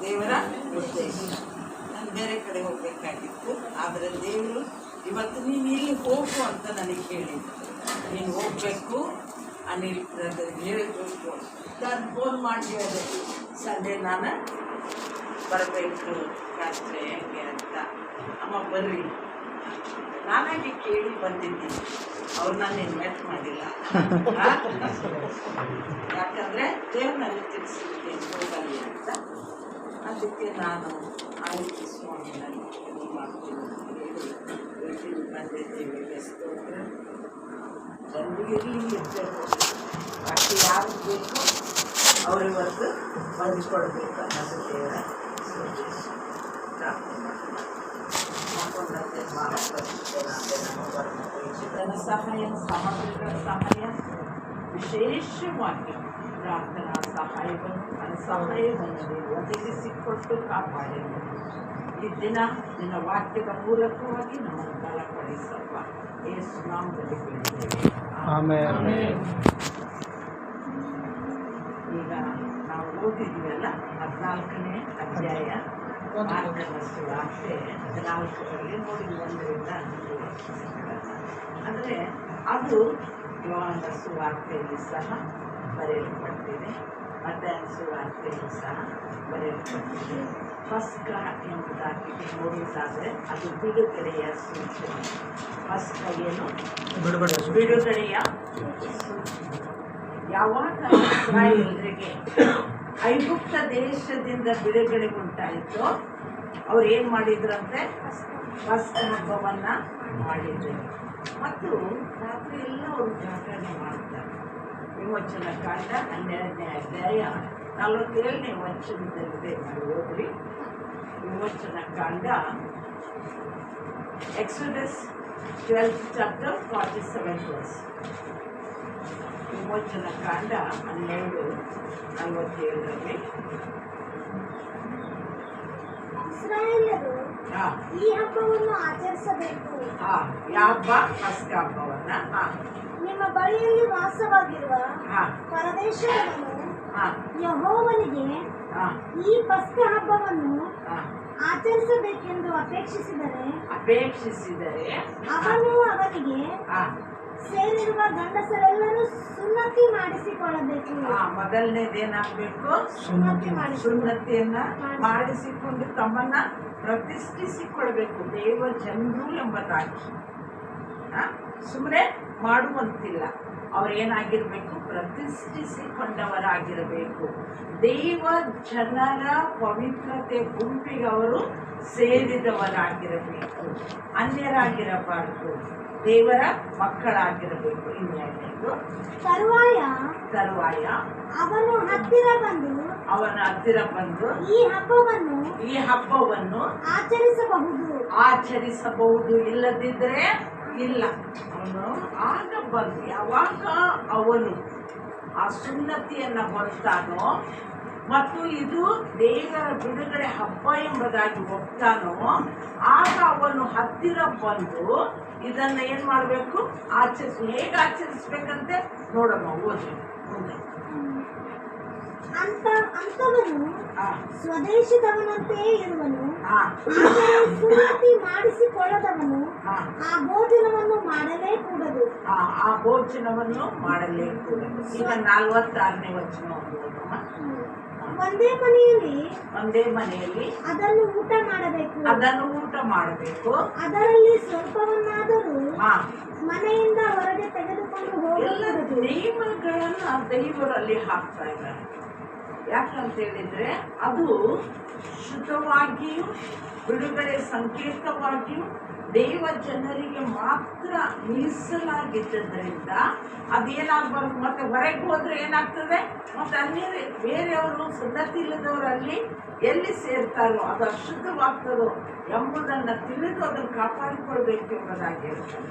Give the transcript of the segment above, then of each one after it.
ದೇವರ ಉದ್ದೇಶ. ನಾನು ಬೇರೆ ಕಡೆ ಹೋಗಬೇಕಾಗಿತ್ತು, ಆದರೆ ದೇವರು ಇವತ್ತು ನೀನು ಇಲ್ಲಿ ಹೋಗು ಅಂತ ನನಗೆ ಹೇಳಿದ್ದು. ನೀನು ಹೋಗಬೇಕು, ಅನಿಲ್ ಬ್ರದರ್ಗೆ ಹೇಳಬೇಕು. ನಾನು ಫೋನ್ ಮಾಡಿ ಹೇಳಿದೆ, ಸಂಡೇ ನಾನು ಬರಬೇಕು ಶಾಸ್ತ್ರೆ ಹೆಂಗೆ ಅಂತ. ಅಮ್ಮ ಬರ್ರಿ, ನಾನಾಗಿ ಕೇಳಿ ಬಂದಿದ್ದೀನಿ, ಅವ್ರು ನಾನು ಇನ್ವೈಟ್ ಮಾಡಿಲ್ಲ. ಯಾಕಂದರೆ ದೇವ್ರನಲ್ಲಿ ತಿಳಿಸಿದ್ದೀನಿ ಹೋಗಲಿ ಅಂತ. ಅದಕ್ಕೆ ನಾನು ಆಯ್ತು ಸ್ವಾಮಿ, ನಾನು ಇದು ಮಾಡ್ತೀನಿ ಅಂತ ಹೇಳಿ ಬಂದಿದ್ದೇವೆ. ಸ್ತೋತ್ರ. ಜನರಿಗೆ ಇರಲಿ ಇರಬೇಕು, ಬಾಕಿ ಯಾರು ಬೇಕು ಅವರಿವತ್ತು ಬಂದುಕೊಡ್ಬೇಕು ಅನ್ನೋದು ದೇವರ ಪ್ರಾರ್ಥನೆ ಮಾಡ್ತಾರೆ. ಧನ ಸಹಾಯ, ಸಾಮಗ್ರಿಗಳ ಸಹಾಯ, ವಿಶೇಷವಾಗಿ ಪ್ರಾರ್ಥನಾ ಸಹಾಯವನ್ನು, ನನ್ನ ಸಹಾಯವನ್ನು ನೀವು ಒದಗಿಸಿಕೊಟ್ಟು ಕಾಪಾಡಿ. ಈ ದಿನ ವಾಕ್ಯದ ಮೂಲಕವಾಗಿ ನಮ್ಮನ್ನು ಬಲಪಡಿಸಪ್ಪ. ಯೇಸು ನಾಮದಲ್ಲಿ ಬೇಡಿದ್ದೇವೆ, ಆಮೆನ್. ಈಗ ನಾವು ಓದಿದ್ವಲ್ಲ 14ನೇ ಅಧ್ಯಾಯ ಮಾರ್ಕನ ಸುವಾರ್ತೆ 14ರಲ್ಲಿ ನೋಡಿ 1ರಿಂದ 5 ಅಂದರೆ ಅದು ಯೋಹಾನನ ಸುವಾರ್ತೆಯಲ್ಲಿ ಸಹ ಬರೆಯಲ್ಪಟ್ಟಿದೆ, ಮತ್ತಾಯನ ಸುವಾರ್ತೆಯಲ್ಲಿ ಸಹ ಬರೆಯಲ್ಪಟ್ಟಿದೆ. ಪಸ್ಕ ಎಂಬುದಾಗಿ ನೋಡುವುದಾದರೆ ಅದು ಬಿಡುಗಡೆಯ ಸೂಚನೆ. ಪಸ್ಕ ಏನು? ಬಿಡುಗಡೆಯ ಸೂಚನೆ. ಯಾವಾಗ ಇಸ್ರಾಯೇಲ್ಯರಿಗೆ ಐಗುಪ್ತ ದೇಶದಿಂದ ಬಿಡುಗಡೆ ಉಂಟಾಯಿತು, ಅವ್ರು ಏನು ಮಾಡಿದ್ರಂತೆ? ಪಸ್ಕ ಹಬ್ಬವನ್ನು ಮಾಡಿದ್ರು. ಮತ್ತು ರಾತ್ರಿ ಎಲ್ಲ ಅವರು ಜಾಗರಣೆ ಮಾಡ್ತಾರೆ. ವಿಮೋಚನ ಕಾಂಡ 12ನೇ ಅಧ್ಯಾಯ 47ನೇ ವಚನದಲ್ಲಿದೆ, ನಾವು ಓದ್ರಿ. ವಿಮೋಚನ ಕಾಂಡ, Exodus 12th chapter 47th verse. ವಿಮೋಚನ ಕಾಂಡ 12:47ರಲ್ಲಿ ಇಸ್ರಾಯೇಲ್ಯರು ಈ ಹಬ್ಬವನ್ನು ಆಚರಿಸಬೇಕು. ಯಾವ ಹಬ್ಬ? ಪಸ್ಕ ಹಬ್ಬವನ್ನ. ನಿಮ್ಮ ಬಳಿಯಲ್ಲಿ ವಾಸವಾಗಿರುವ ಪರದೇಶದವನು ಯೆಹೋವನಿಗೆ ಈ ಪಸ್ಕ ಹಬ್ಬವನ್ನು ಆಚರಿಸಬೇಕೆಂದು ಅಪೇಕ್ಷಿಸಿದರೆ ಅವನು ಅವನಿಗೆ ಸೇರಿರುವ ಗಂಡಸರೆಲ್ಲರೂ ಸುನ್ನತಿ ಮಾಡಿಸಿಕೊಳ್ಳಬೇಕು. ಮೊದಲನೇದೇನಾಗಬೇಕು? ಸುನ್ನತಿಯನ್ನ ಮಾಡಿಸಿಕೊಂಡು ತಮ್ಮನ್ನ ಪ್ರತಿಷ್ಠಿಸಿಕೊಳ್ಬೇಕು, ದೇವ ಜನರು ಎಂಬುದಾಗಿ. ಸುಮ್ಮನೆ ಮಾಡುವಂತಿಲ್ಲ, ಅವರೇನಾಗಿರ್ಬೇಕು? ಪ್ರತಿಷ್ಠಿಸಿಕೊಂಡವರಾಗಿರಬೇಕು. ದೇವ ಜನರ ಪವಿತ್ರತೆ ಗುಂಪಿಗೆ ಅವರು ಸೇರಿದವರಾಗಿರಬೇಕು, ಅನ್ಯರಾಗಿರಬಾರದು, ದೇವರ ಮಕ್ಕಳಾಗಿರಬೇಕು. ಇನ್ನೇನು? ತರುವಾಯ ಅವನ ಹತ್ತಿರ ಬಂದು ಈ ಹಬ್ಬವನ್ನು ಆಚರಿಸಬಹುದು. ಇಲ್ಲದಿದ್ದರೆ ಇಲ್ಲ. ಅವನು ಆಗ ಬಂದು, ಯಾವಾಗ ಅವನು ಆ ಸುನ್ನತಿಯನ್ನ ಹೊರತಾನೋ ಮತ್ತು ಇದು ದೇವರ ಬಿಡುಗಡೆ ಹಬ್ಬ ಎಂಬುದಾಗಿ ಒಪ್ತಾನೋ, ಆಗ ಅವನು ಹತ್ತಿರ ಬಂದು ಇದನ್ನ ಏನ್ ಮಾಡಬೇಕು? ಹೇಗೆ ಆಚರಿಸ್ಬೇಕಂತೆ ನೋಡಮ್ಮ, ಓದಿ ಮುಂದೆ. ಅಂತವನು ಸ್ವದೇಶದವನಂತೆಯೇ ಇರುವನು, ಸುನ್ನತಿ ಮಾಡಿಸಿಕೊಳ್ಳದವನು ಆ ಭೋಜನವನ್ನು ಮಾಡಲೇ ಕೂಡದು. ಈಗ 46ನೇ ವಚನ ಒಂದೇ ಮನೆಯಲ್ಲಿ ಅದನ್ನು ಊಟ ಮಾಡಬೇಕು. ಅದರಲ್ಲಿ ಸ್ವಲ್ಪವನ್ನಾದರೂ ಮನೆಯಿಂದ ಹೊರಗೆ ತೆಗೆದುಕೊಂಡು ಹೋಗಲಾರದು. ನಿಯಮಗಳನ್ನ ದೇವರಲ್ಲಿ ಹಾಕ್ತಾ ಇದ್ದಾರೆ. ಯಾಕಂತ ಹೇಳಿದ್ರೆ ಅದು ಶುದ್ಧವಾಗಿಯೂ ಬಿಡುಗಡೆ ಸಂಕೇತವಾಗಿಯೂ ದೇವ ಜನರಿಗೆ ಮಾತ್ರ ಮೀಸಲಾಗಿದ್ದರಿಂದ ಅದೇನಾಗಬಾರ್ದು. ಮತ್ತೆ ಹೊರಗೆ ಹೋದ್ರೆ ಏನಾಗ್ತದೆ? ಮತ್ತೆ ಅಲ್ಲಿ ಬೇರೆಯವರು ಸುನ್ನತಿ ಇಲ್ಲದವರಲ್ಲಿ ಎಲ್ಲಿ ಸೇರ್ತಾರೋ ಅದು ಅಶುದ್ಧವಾಗ್ತದೋ ಎಂಬುದನ್ನು ತಿಳಿದು ಅದನ್ನು ಕಾಪಾಡಿಕೊಳ್ಬೇಕು ಎಂಬುದಾಗಿ ಹೇಳ್ತಾರೆ.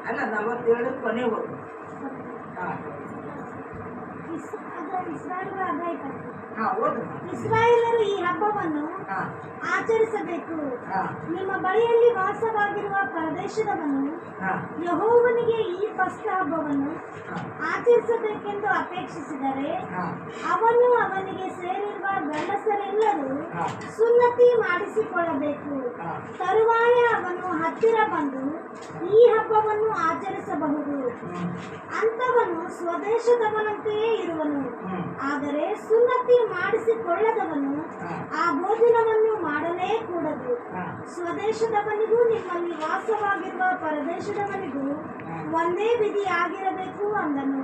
ಅಲ್ಲ 47 ಕೊನೆ ಹೋಗಿ ಇಸ್ರಾಯೇಲ್ರ ಅಧ್ಯಾಯ ಓದು. ಇಸ್ರಾಯೇಲರು ಈ ಹಬ್ಬವನ್ನು ಹಾ ಆಚರಿಸಬೇಕು. ಹಾ ನಿಮ್ಮ ಬಳಿಯಲ್ಲಿ ವಾಸವಾಗಿರುವ ಪರದೇಶದವನು ಹಾ ಯೆಹೋವನಿಗೆ ಈ ಪಸ್ಕ ಹಬ್ಬವನ್ನು ಹಾ ಆಚರಿಸಬೇಕೆಂದು ಅಪೇಕ್ಷಿಸಿದರೆ ಹಾ ಅವನು ಅವನಿಗೆ ಸೇರಿರುವ ಗಂಡಸರೆಲ್ಲರೂ ಹಾ ಸುನ್ನತಿ ಮಾಡಿಸಿಕೊಳ್ಳಬೇಕು. ಹಾ ತರುವಾಯ ಅವನು ಹತ್ತಿರ ಬಂದು ಈ ಹಬ್ಬವನ್ನು ಆಚರಿಸಬಹುದು. ಅಂಥವನು ಸ್ವದೇಶದವನಂತೆಯೇ ಇರುವನು. ಆದರೆ ಸುನ್ನತಿ ಮಾಡಿಸಿಕೊಳ್ಳದವನು ಆ ಭೋಜನವನ್ನು ಮಾಡಲೇ ಕೂಡದು. ಸ್ವದೇಶದವನಿಗೂ ನಿಮ್ಮಲ್ಲಿ ವಾಸವಾಗಿರುವ ಪರದೇಶದವನಿಗೂ ಒಂದೇ ವಿಧಿಯಾಗಿರಬೇಕು ಅಂದನು.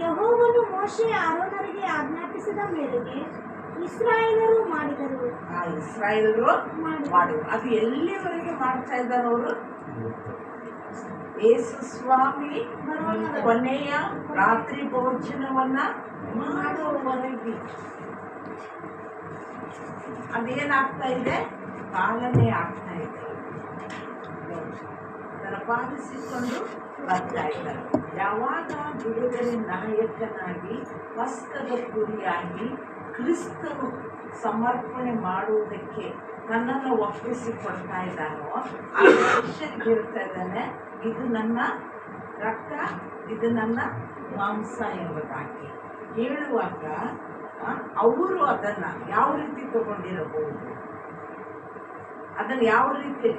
ಯೆಹೋವನು ಮೋಶೆ ಆರೋನರಿಗೆ ಆಜ್ಞಾಪಿಸಿದ ಮೇರೆಗೆ ಇಸ್ರಾಯೇಲರು ಮಾಡಿದರು. ಇಸ್ರಾಯೇಲರು ಮಾಡಿದರು. ಅದು ಎಲ್ಲಿವರೆಗೆ ಮಾಡ್ತಾ ಇದ್ದಾರೆ ಅವರು? ಯೇಸು ಸ್ವಾಮಿ ಕೊನೆಯ ರಾತ್ರಿ ಭೋಜನವನ್ನ ಮಾಡುವವರೆಗೆ ಅದೇನಾಗ್ತಾ ಇದೆ? ಪಾಲನೆ ಆಗ್ತಾ ಇದೆ. ತರಪಾಲಿಸಿಕೊಂಡು ಬರ್ತಾ ಇದ್ದಾರೆ. ಯಾವಾಗ ಬಿಡುಗಡೆ ನಾಯಕನಾಗಿ ಪಸ್ಕದ ಕುರಿಯಾಗಿ ಕ್ರಿಸ್ತನು ಸಮರ್ಪಣೆ ಮಾಡುವುದಕ್ಕೆ ನನ್ನನ್ನು ಒಪ್ಪಿಸಿಕೊಡ್ತಾ ಇದ್ದಾನೋ ಆ ಮನುಷ್ಯನಿಗೆ ಹೇಳ್ತಾ ಇದ್ದಾನೆ, ಇದು ನನ್ನ ರಕ್ತ, ಇದು ನನ್ನ ಮಾಂಸ ಎಂಬುದಾಗಿ ಹೇಳುವಾಗ ಅವರು ಅದನ್ನು ಯಾವ ರೀತಿ ತಗೊಂಡಿರಬಹುದು? ಅದನ್ನು ಯಾವ ರೀತಿ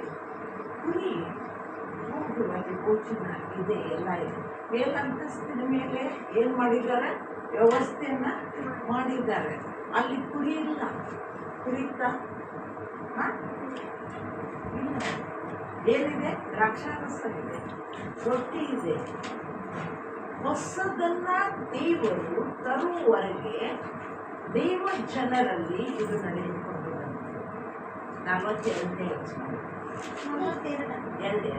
ಕುರಿ ಹೋಗುವಲ್ಲಿ ಭೋಜನ ಇದೆ, ಎಲ್ಲ ಇದೆ. ಮೇಲಂತಸ್ತಿನ ಮೇಲೆ ಏನು ಮಾಡಿದ್ದಾರೆ? ವ್ಯವಸ್ಥೆಯನ್ನ ಮಾಡಿದ್ದಾರೆ. ಅಲ್ಲಿ ಕುರಿ ಇಲ್ಲ. ಕುರಿತ ಇಲ್ಲ. ಏನಿದೆ? ದ್ರಾಕ್ಷಾರಸ ಇದೆ, ರೊಟ್ಟಿ ಇದೆ. ಹೊಸದನ್ನ ದೇವರು ತರುವವರೆಗೆ ದೇವ ಜನರಲ್ಲಿ ಇದು ನಡೆದುಕೊಂಡಿದೆ. 42ನೇ ವಚನ 12:42.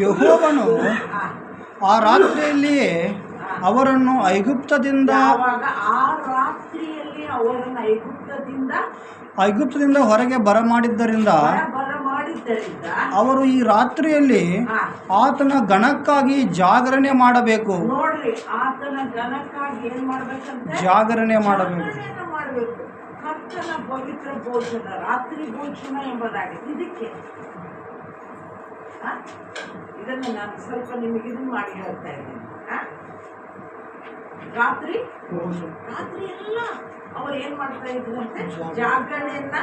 ಯೆಹೋವನು ಆ ರಾತ್ರಿಯಲ್ಲಿಯೇ ಅವರನ್ನು ಐಗುಪ್ತದಿಂದ ಐಗುಪ್ತದಿಂದ ಹೊರಗೆ ಬರಮಾಡಿದ್ದರಿಂದ ಅವರು ಈ ರಾತ್ರಿಯಲ್ಲಿ ಆತನ ಗಣಕ್ಕಾಗಿ ಜಾಗರಣೆ ಮಾಡಬೇಕು. ನೋಡ್ರಿ, ಆತನ ಗಣಕ್ಕಾಗಿ ಏನ್ ಮಾಡ್ಬೇಕಂತ? ಜಾಗರಣೆ ಮಾಡಬೇಕು. ಕರ್ತನ ಪವಿತ್ರ ಭೋಜನ, ರಾತ್ರಿ ಭೋಜನ ಎಂಬುದಾಗಿದೆ. ಇದಕ್ಕೆ ಇದನ್ನು ನಾನು ಸ್ವಲ್ಪ ನಿಮಗೆ ಇದನ್ನು ಮಾಡಿ ಹೇಳ್ತಾ ಇದ್ದೀನಿ. ರಾತ್ರಿ ಎಲ್ಲ ಅವ್ರು ಏನ್ ಮಾಡ್ತಾ ಇದ್ರಂತೆ? ಜಾಗರಣೆಯನ್ನ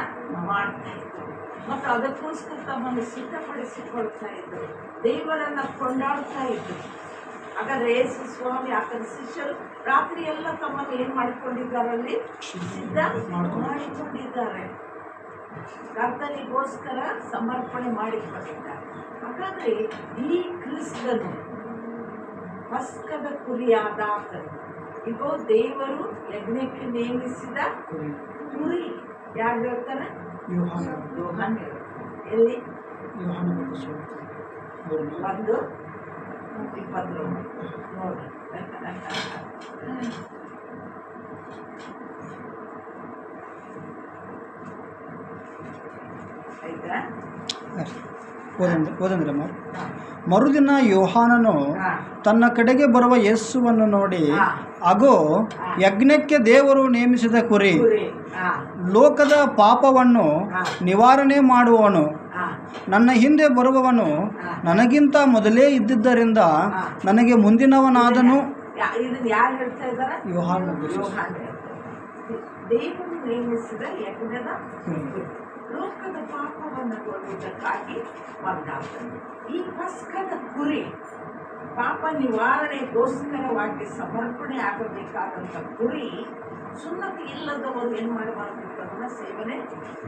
ಮಾಡ್ತಾ ಇದ್ರು. ಮತ್ತು ಅದಕ್ಕೋಸ್ಕರ ತಮ್ಮನ್ನು ಸಿದ್ಧಪಡಿಸಿಕೊಳ್ತಾ ಇದ್ರು, ದೇವರನ್ನ ಕೊಂಡಾಡ್ತಾ ಇದ್ರು. ಹಾಗಾದ್ರೆ ಯೇಸು ಸ್ವಾಮಿ ಆತನ ಶಿಷ್ಯರು ರಾತ್ರಿ ಎಲ್ಲ ತಮ್ಮನ್ನು ಏನ್ ಮಾಡಿಕೊಂಡಿದ್ದಾರೆ? ಅಲ್ಲಿ ಸಿದ್ಧ ಮಾಡಿಕೊಂಡಿದ್ದಾರೆ. ಕರ್ತನಿಗೋಸ್ಕರ ಸಮರ್ಪಣೆ ಮಾಡಿಕೊಂಡಿದ್ದಾರೆ. ಹಾಗಾದ್ರೆ ಈ ಕ್ರಿಸ್ತನು ಪಸ್ಕದ ಕುರಿಯಾದ ಆತನು. ಇಗೋ ದೇವರು ಯಜ್ಞಕ್ಕೆ ನೇಮಿಸಿದ ಕುರಿ. ಯಾರು ಹೇಳ್ತಾರೆ? ಯೋಹಾನ. ಎಲ್ಲಿ? 1:29 ನೋಡಿ. ಆಯ್ತಾ? ಓದಂದ್ರಮ್ಮ. ಮರುದಿನ ಯೋಹಾನನು ತನ್ನ ಕಡೆಗೆ ಬರುವ ಯೇಸುವನ್ನು ನೋಡಿ, ಅಗೋ ಯಜ್ಞಕ್ಕೆ ದೇವರು ನೇಮಿಸಿದ ಕುರಿ, ಲೋಕದ ಪಾಪವನ್ನು ನಿವಾರಣೆ ಮಾಡುವವನು, ನನ್ನ ಹಿಂದೆ ಬರುವವನು ನನಗಿಂತ ಮೊದಲೇ ಇದ್ದಿದ್ದರಿಂದ ನನಗೆ ಮುಂದಿನವನಾದನು. ಇದನ್ನು ಯಾರು ಹೇಳ್ತಾ ಇದ್ದಾರೆ? ಯೋಹಾನ. ದೇವರು ನೇಮಿಸಿದ ಯಜ್ಞದ ಲೋಕದ ಪಾಪವನ್ನು ಕೊಡುವುದಕ್ಕಾಗಿ ಬಂದಾತನು. ಈ ಪಸ್ಕದ ಕುರಿ ಪಾಪ ನಿವಾರಣೆಗೋಸ್ಕರವಾಗಿ ಸಮರ್ಪಣೆ ಆಗಬೇಕಾದಂಥ ಕುರಿ. ಸುನ್ನತಿ ಇಲ್ಲದವರು ಏನು ಮಾಡಬಾರ್ದಿತ್ತು? ಅದನ್ನು ಸೇವನೆ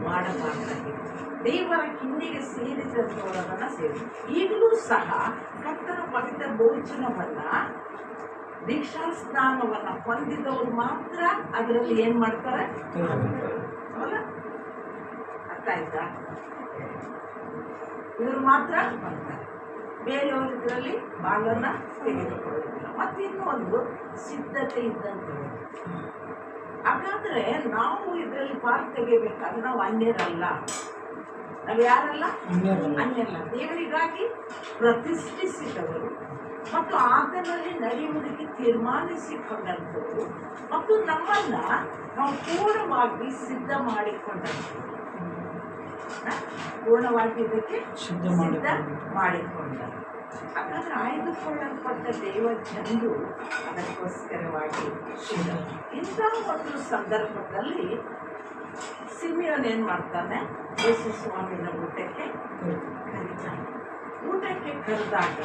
ಮಾಡಬಾರ್ದಾಗಿತ್ತು. ದೇವರ ಹಿಂದಿಗೆ ಸೇರಿದಂಥವರನ್ನು ಸೇರಿ ಈಗಲೂ ಸಹ ಕರ್ತನ ಪವಿತ್ರ ಭೋಜನವನ್ನ, ದೀಕ್ಷಾ ಸ್ನಾನವನ್ನು ಹೊಂದಿದವರು ಮಾತ್ರ ಅದರಲ್ಲಿ ಏನು ಮಾಡ್ತಾರೆ? ಅರ್ಥ ಆಯ್ತಾ? ಇವರು ಮಾತ್ರ ಬರ್ತಾರೆ, ಬೇರೆಯವರು ಇದರಲ್ಲಿ ಭಾಗವನ್ನ ತೆಗೆದುಕೊಳ್ಳುವುದಿಲ್ಲ. ಮತ್ತು ಇನ್ನೂ ಒಂದು ಸಿದ್ಧತೆ ಇದ್ದಂಥವರು. ಹಾಗಾದ್ರೆ ನಾವು ಇದರಲ್ಲಿ ಪಾಲು ತೆಗೆಯಬೇಕಾದ್ರೆ ನಾವು ಅನ್ಯರಲ್ಲ. ನಾವು ಯಾರಲ್ಲ? ಅನ್ಯರಲ್ಲ. ದೇವರಿಗಾಗಿ ಪ್ರತಿಷ್ಠಿಸಿದವರು, ಮತ್ತು ಆತನಲ್ಲಿ ನಡೆಯುವುದಕ್ಕೆ ತೀರ್ಮಾನಿಸಿಕೊಂಡಂಥವು ಮತ್ತು ನಮ್ಮನ್ನ ನಾವು ಪೂರ್ಣವಾಗಿ ಸಿದ್ಧ ಮಾಡಿಕೊಂಡಂಥವು. ಪೂರ್ಣವಾಗಿ ಇದಕ್ಕೆ ಸಿದ್ಧ ಮಾಡಿಕೊಂಡ. ಹಾಗಾದ್ರೆ ಆಯ್ದುಕೊಳ್ಳಲ್ಪಟ್ಟ ದೇವ ಜನರು ಅದಕ್ಕೋಸ್ಕರವಾಗಿ ಇಂಥ ಒಂದು ಸಂದರ್ಭದಲ್ಲಿ ಸಿಮಿಯೋನ್ ಏನ್ ಮಾಡ್ತಾನೆ, ಯೇಸು ಸ್ವಾಮಿನ ಊಟಕ್ಕೆ ಕರೀತಾನೆ. ಊಟಕ್ಕೆ ಕರೆದಾಗ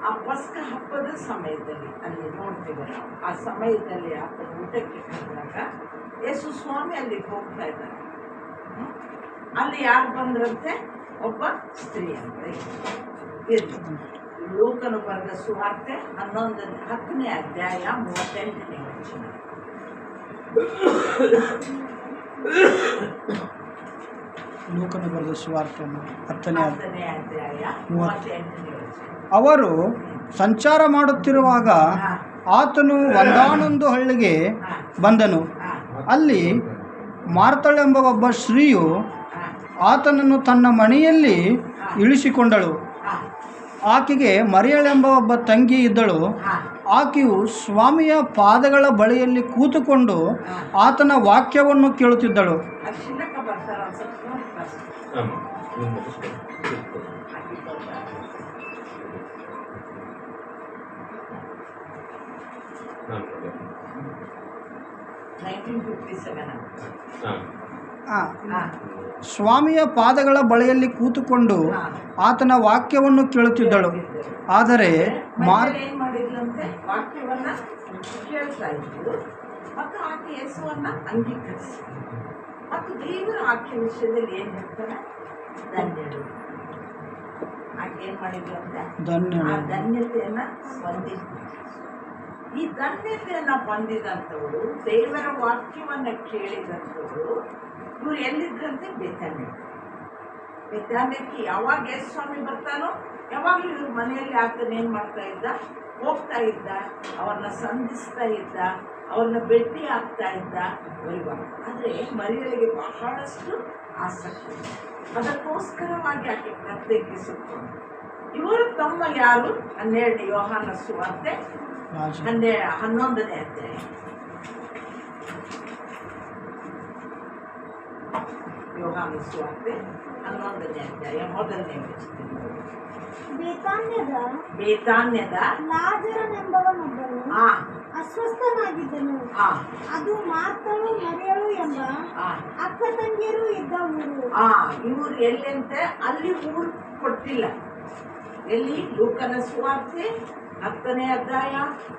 ಆ ಪಸ್ಕ ಹಬ್ಬದ ಸಮಯದಲ್ಲಿ ಅಲ್ಲಿ ನೋಡ್ತೀವಿ ನಾವು, ಆ ಸಮಯದಲ್ಲಿ ಆತ ಊಟಕ್ಕೆ ಕರೆದಾಗ ಯೇಸು ಸ್ವಾಮಿ ಅಲ್ಲಿಗೆ ಹೋಗ್ತಾ ಇದ್ದಾರೆ. ಅಲ್ಲಿ ಯಾರು ಬಂದ್ರಂತೆ? ಒಬ್ಬ ಸ್ತ್ರೀ ಅಂತ ಇರ್ಲಿ. ಲೂಕನು ಬರೆದ ಸುವಾರ್ತೆ 10ನೇ ಅಧ್ಯಾಯ 38ನೇ ವಚನ. ಲೂಕನು ಬರೆದ ಸುವಾರ್ತೆ 10ನೇ ಅಧ್ಯಾಯ 38ನೇ ವಚನ. ಅವರು ಸಂಚಾರ ಮಾಡುತ್ತಿರುವಾಗ ಆತನು ಒಂದಾನೊಂದು ಹಳ್ಳಿಗೆ ಬಂದನು. ಅಲ್ಲಿ ಮಾರ್ತಳೆಂಬ ಒಬ್ಬ ಸ್ತ್ರೀಯು ಆತನನ್ನು ತನ್ನ ಮನೆಯಲ್ಲಿ ಇಳಿಸಿಕೊಂಡಳು. ಆಕೆಗೆ ಮರಿಯಳೆಂಬ ಒಬ್ಬ ತಂಗಿ ಇದ್ದಳು. ಆಕೆಯು ಸ್ವಾಮಿಯ ಪಾದಗಳ ಬಳಿಯಲ್ಲಿ ಕೂತುಕೊಂಡು ಆತನ ವಾಕ್ಯವನ್ನು ಕೇಳುತ್ತಿದ್ದಳು. ಸ್ವಾಮಿಯ ಪಾದಗಳ ಬಳಿಯಲ್ಲಿ ಕೂತುಕೊಂಡು ಆತನ ವಾಕ್ಯವನ್ನು ಕೇಳುತ್ತಿದ್ದಳು. ಆದರೆ ಏನ್ ಮಾಡಿದ್ಲಂತೆ? ವಾಕ್ಯವನ್ನ ಕೇಳ್ತಾ ಇದ್ರು ಮತ್ತು ಆಕೆ ಯೇಸುವನ್ನ ಅಂಗೀಕರಿಸಿ ಮತ್ತು ದೇವರ ಆಕೆ ವಿಷಯದಲ್ಲಿ ಏನ್ ಹೇಳ್ತಾರೆ? ಧನ್ಯರು. ಆಕೆ ಏನ್ ಮಾಡಿದ್ಲಂತೆ? ಆ ಧನ್ಯತೆಯನ್ನ ಹೊಂದಿದ್ರು. ಈ ಧನ್ಯತೆಯನ್ನ ಹೊಂದಿದಂಥವಳು, ದೇವರ ವಾಕ್ಯವನ್ನ ಕೇಳಿದಂಥವಳು, ಇವ್ರು ಎಲ್ಲಿದ್ರಂತೆ? ಬೆಥಾನ್ಯಕ್ಕೆ ಯಾವಾಗ ಯೇಸು ಸ್ವಾಮಿ ಬರ್ತಾನೋ ಯಾವಾಗಲೂ ಇವ್ರ ಮನೆಯಲ್ಲಿ ಆತನ ಏನ್ ಮಾಡ್ತಾ ಇದ್ದ? ಹೋಗ್ತಾ ಇದ್ದ, ಅವ್ರನ್ನ ಸಂಧಿಸ್ತಾ ಇದ್ದ, ಅವ್ರನ್ನ ಭೇಟಿ ಆಗ್ತಾ ಇದ್ದ. ಆದರೆ ಮರಿಯಳಿಗೆ ಬಹಳಷ್ಟು ಆಸಕ್ತಿ, ಅದಕ್ಕೋಸ್ಕರವಾಗಿ ಆಕೆ ಪ್ರತ್ಯೇಕಿಸಿಕೊಂಡು ಇವರು ತಮ್ಮ ಯಾರು? 12 ಯೋಹಾನ ಸುವಾರ್ತೆ 11ನೇ ಅಧ್ಯಾಯ. ಯೋಹಾನ ಸುವಾರ್ತೆ 11ನೇ ಅಧ್ಯಾಯ 1ನೇ ವಚನ. ಬೇತಾನ್ಯದ ಲಾಜರನೆಂಬವನೊಬ್ಬನು ಅಸ್ವಸ್ಥನಾಗಿದ್ದನು. ಅದು ಮಾರ್ತಳು ಮರಿಯಳು ಎಂಬ ಅಕ್ಕ ತಂಗಿಯರು ಇದ್ದ ಊರು. ಇವರು ಎಲ್ಲಂತೆ? ಅಲ್ಲಿ ಊರು ಕೊಟ್ಟಿಲ್ಲ. ಎಲ್ಲಿ? ಲೂಕನ ಸುವಾರ್ತೆ 10ನೇ ಅಧ್ಯಾಯ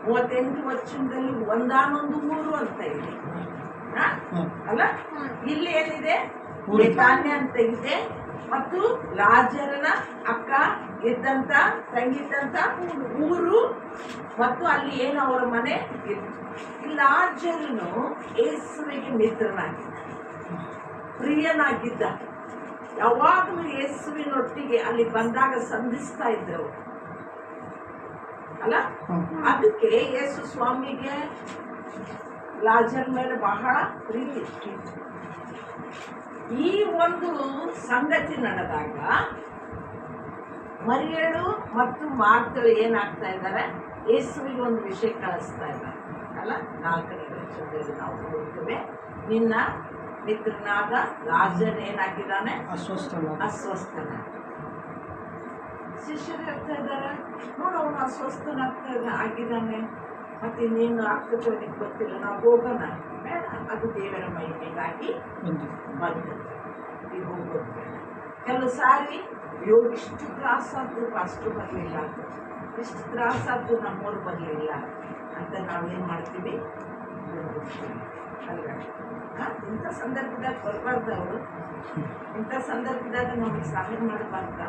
38 ವಚನದಲ್ಲಿ ಒಂದಾನೊಂದು ಊರು ಅಂತ ಇದೆ ಅಲ್ಲ. ಇಲ್ಲಿ ಏನಿದೆ? ಬೇತಾನ್ಯ ಅಂತ ಇದೆ ಮತ್ತು ಲಾಜರನ ಅಕ್ಕ ಇದ್ದಂತ ತಂಗಿದ್ದಂತ ಊರು ಮತ್ತು ಅಲ್ಲಿ ಏನು ಅವರ ಮನೆ ಇತ್ತು. ಲಾಜರನು ಯೇಸುವಿಗೆ ಮಿತ್ರನಾಗಿದ್ದ, ಪ್ರಿಯನಾಗಿದ್ದ. ಯಾವಾಗಲೂ ಯೇಸುವಿನೊಟ್ಟಿಗೆ ಅಲ್ಲಿ ಬಂದಾಗ ಸಂಧಿಸ್ತಾ ಇದ್ರು ಅಲ್ಲ. ಅದಕ್ಕೆ ಯೇಸು ಸ್ವಾಮಿಗೆ ಲಾಜರ್ ಮೇಲೆ ಬಹಳ ಪ್ರೀತಿ. ಈ ಒಂದು ಸಂಗತಿ ನಡೆದಾಗ ಮರಿಯಳು ಮತ್ತು ಮಾರ್ತಳು ಏನಾಗ್ತಾ ಇದ್ದಾರೆ? ಯೇಸುವಿಗೆ ಒಂದು ವಿಷಯ ಕಳಿಸ್ತಾ ಇದ್ದಾರೆ ಅಲ್ಲ. 4ನೇ ವಚನದಲ್ಲಿ ನಾವು ನೋಡ್ತೇವೆ, ನಿನ್ನ ಮಿತ್ರನಾದ ಲಾಜರ್ ಏನಾಗಿದ್ದಾನೆ? ಅಸ್ವಸ್ಥನ. ಶಿಷ್ಯರು ಹೇಳ್ತಾ ಇದ್ದಾರೆ, ನೋಡು ಅವನು ಆಗಿದ್ದಾನೆ, ಮತ್ತೆ ಇನ್ನೇನು ಆಗ್ತದೆ ಅವನಿಗೆ ಗೊತ್ತಿಲ್ಲ, ನಾವು ಹೋಗೋಣ. ಬೇಡ, ಅದು ದೇವರ ಮಹಿಮೆಗಾಗಿ ಬಂದದ್ದು, ಈಗ ಹೋಗೋದು ಬೇಡ. ಕೆಲವು ಸಾರಿ ಇಷ್ಟು ತ್ರಾಸಾದ್ರು ಅಷ್ಟು ಬರಲಿಲ್ಲ, ಇಷ್ಟು ತ್ರಾಸಾದ್ರು ನಮ್ಮೂರು ಬರಲಿಲ್ಲ ಅಂತ ನಾವೇನು ಮಾಡ್ತೀವಿ? ಅಲ್ವ? ಇಂಥ ಸಂದರ್ಭದಾಗ ಬರಬಾರ್ದು ಅವರು. ಇಂಥ ಸಂದರ್ಭದಾಗ ನಮಗೆ ಸಹಾಯ ಮಾಡಬಾರ್ದ?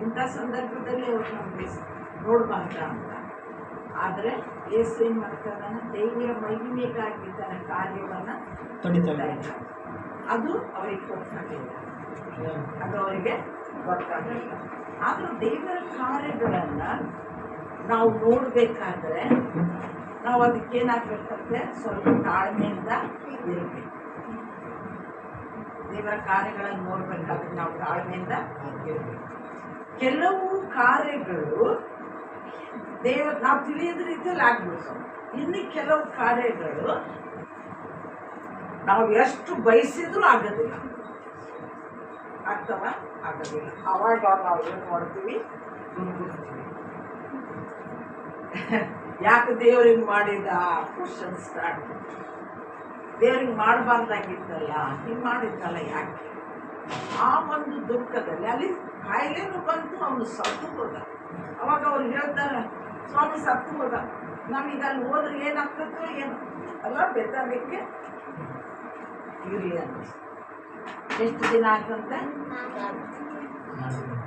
ಇಂಥ ಸಂದರ್ಭದಲ್ಲಿ ಅವ್ರು ನಮಗೆ ನೋಡಬಾರ್ದ ಅಂತ. ಆದರೆ ಯೇಸು ಏನು ಮಾಡ್ತಾ ಇದ್ದಾನೆ? ದೇವರ ಮಹಿಮೆಗಾಗಿ ತನ್ನ ಕಾರ್ಯವನ್ನು ತಡಿತಾ ಇದ್ದ. ಅದು ಅವರಿಗೆ ಗೊತ್ತಾಗಲಿಲ್ಲ, ಅದು ಅವರಿಗೆ ಗೊತ್ತಾಗಲಿಲ್ಲ. ಆದರೂ ದೇವರ ಕಾರ್ಯಗಳನ್ನು ನಾವು ನೋಡಬೇಕಾದ್ರೆ ನಾವು ಅದಕ್ಕೇನಾಗಬೇಕಂದ್ರೆ ಸ್ವಲ್ಪ ತಾಳ್ಮೆಯಿಂದ ಇರಬೇಕು. ದೇವರ ಕಾರ್ಯಗಳನ್ನು ನೋಡ್ಬೇಕಾದ್ರೆ ನಾವು ತಾಳ್ಮೆಯಿಂದ ಇರಬೇಕು. ಕೆಲವು ಕಾರ್ಯಗಳು ನಾವು ತಿಳಿಯದ ರೀತಿಯಲ್ಲಿ ಆಗ್ಬಿಡ್ತಾವೆ. ಇನ್ನು ಕೆಲವು ಕಾರ್ಯಗಳು ನಾವು ಎಷ್ಟು ಬಯಸಿದ್ರೂ ಆಗೋದಿಲ್ಲ. ಆಗ್ತವ? ಆಗೋದಿಲ್ಲ. ಅವಾಗ ನಾವು ಏನು ಮಾಡ್ತೀವಿ? ದುರ್ಗುತ್ತೀವಿ. ಯಾಕೆ ದೇವ್ರಿಗೆ ಮಾಡಿದ ಕ್ವಶನ್ ಸ್ಟಾರ್ಟ್. ದೇವ್ರಿಗೆ ಮಾಡಬಾರ್ದಾಗಿತ್ತಲ್ಲ, ಹಿಂಗೆ ಮಾಡಿದ್ದಲ್ಲ ಯಾಕೆ? ಆ ಒಂದು ದುಃಖದಲ್ಲಿ ಅಲ್ಲಿ ಕಾಯಿಲೆನೂ ಬಂತು, ಅವನು ಸತ್ತು ಹೋದ. ಅವಾಗ ಅವ್ರು ಹೇಳ್ತಾರೆ, ಸ್ವಾಮಿ ಸತ್ತು ಹೋದ, ನಮೀಗ ಅಲ್ಲಿ ಹೋದ್ರೆ ಏನಾಗ್ತದೋ ಏನು ಅಲ್ಲ, ಬೆದ್ದಾಗಲಿಕ್ಕೆ ಇರಲಿ ಅನ್ನಿಸ್ತು. ಎಷ್ಟು ದಿನ ಆಯ್ತಂತೆ?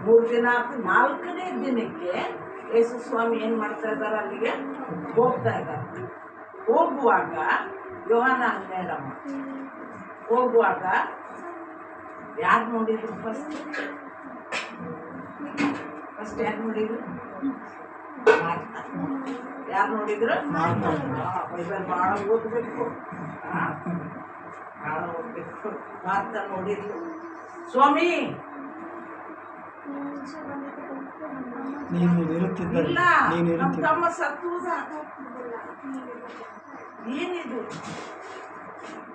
3 ದಿನ ಆಯ್ತು. 4ನೇ ದಿನಕ್ಕೆ ಯೇಸು ಸ್ವಾಮಿ ಏನು ಮಾಡ್ತಾ ಇದ್ದಾರೆ? ಅಲ್ಲಿಗೆ ಹೋಗ್ತಾ ಇದ್ದಾರೆ. ಹೋಗುವಾಗ ಯೋಹಾನ 12 ಹೋಗುವಾಗ ಯಾರು ನೋಡಿದ್ರು? ಫಸ್ಟ್ ಯಾರು ನೋಡಿದ್ರು? ಯಾರು ನೋಡಿದ್ರು? ಬೈಬಲ್ ಭಾಳ ಓದಬೇಕು, ಭಾಳ ಓದಬೇಕು. ಮಾರ್ತಾ ನೋಡಿದ್ರು. ಸ್ವಾಮಿ ಇಲ್ಲ, ನಮ್ಮ ತಮ್ಮ ಸತ್ತುವುದ. ಏನಿದು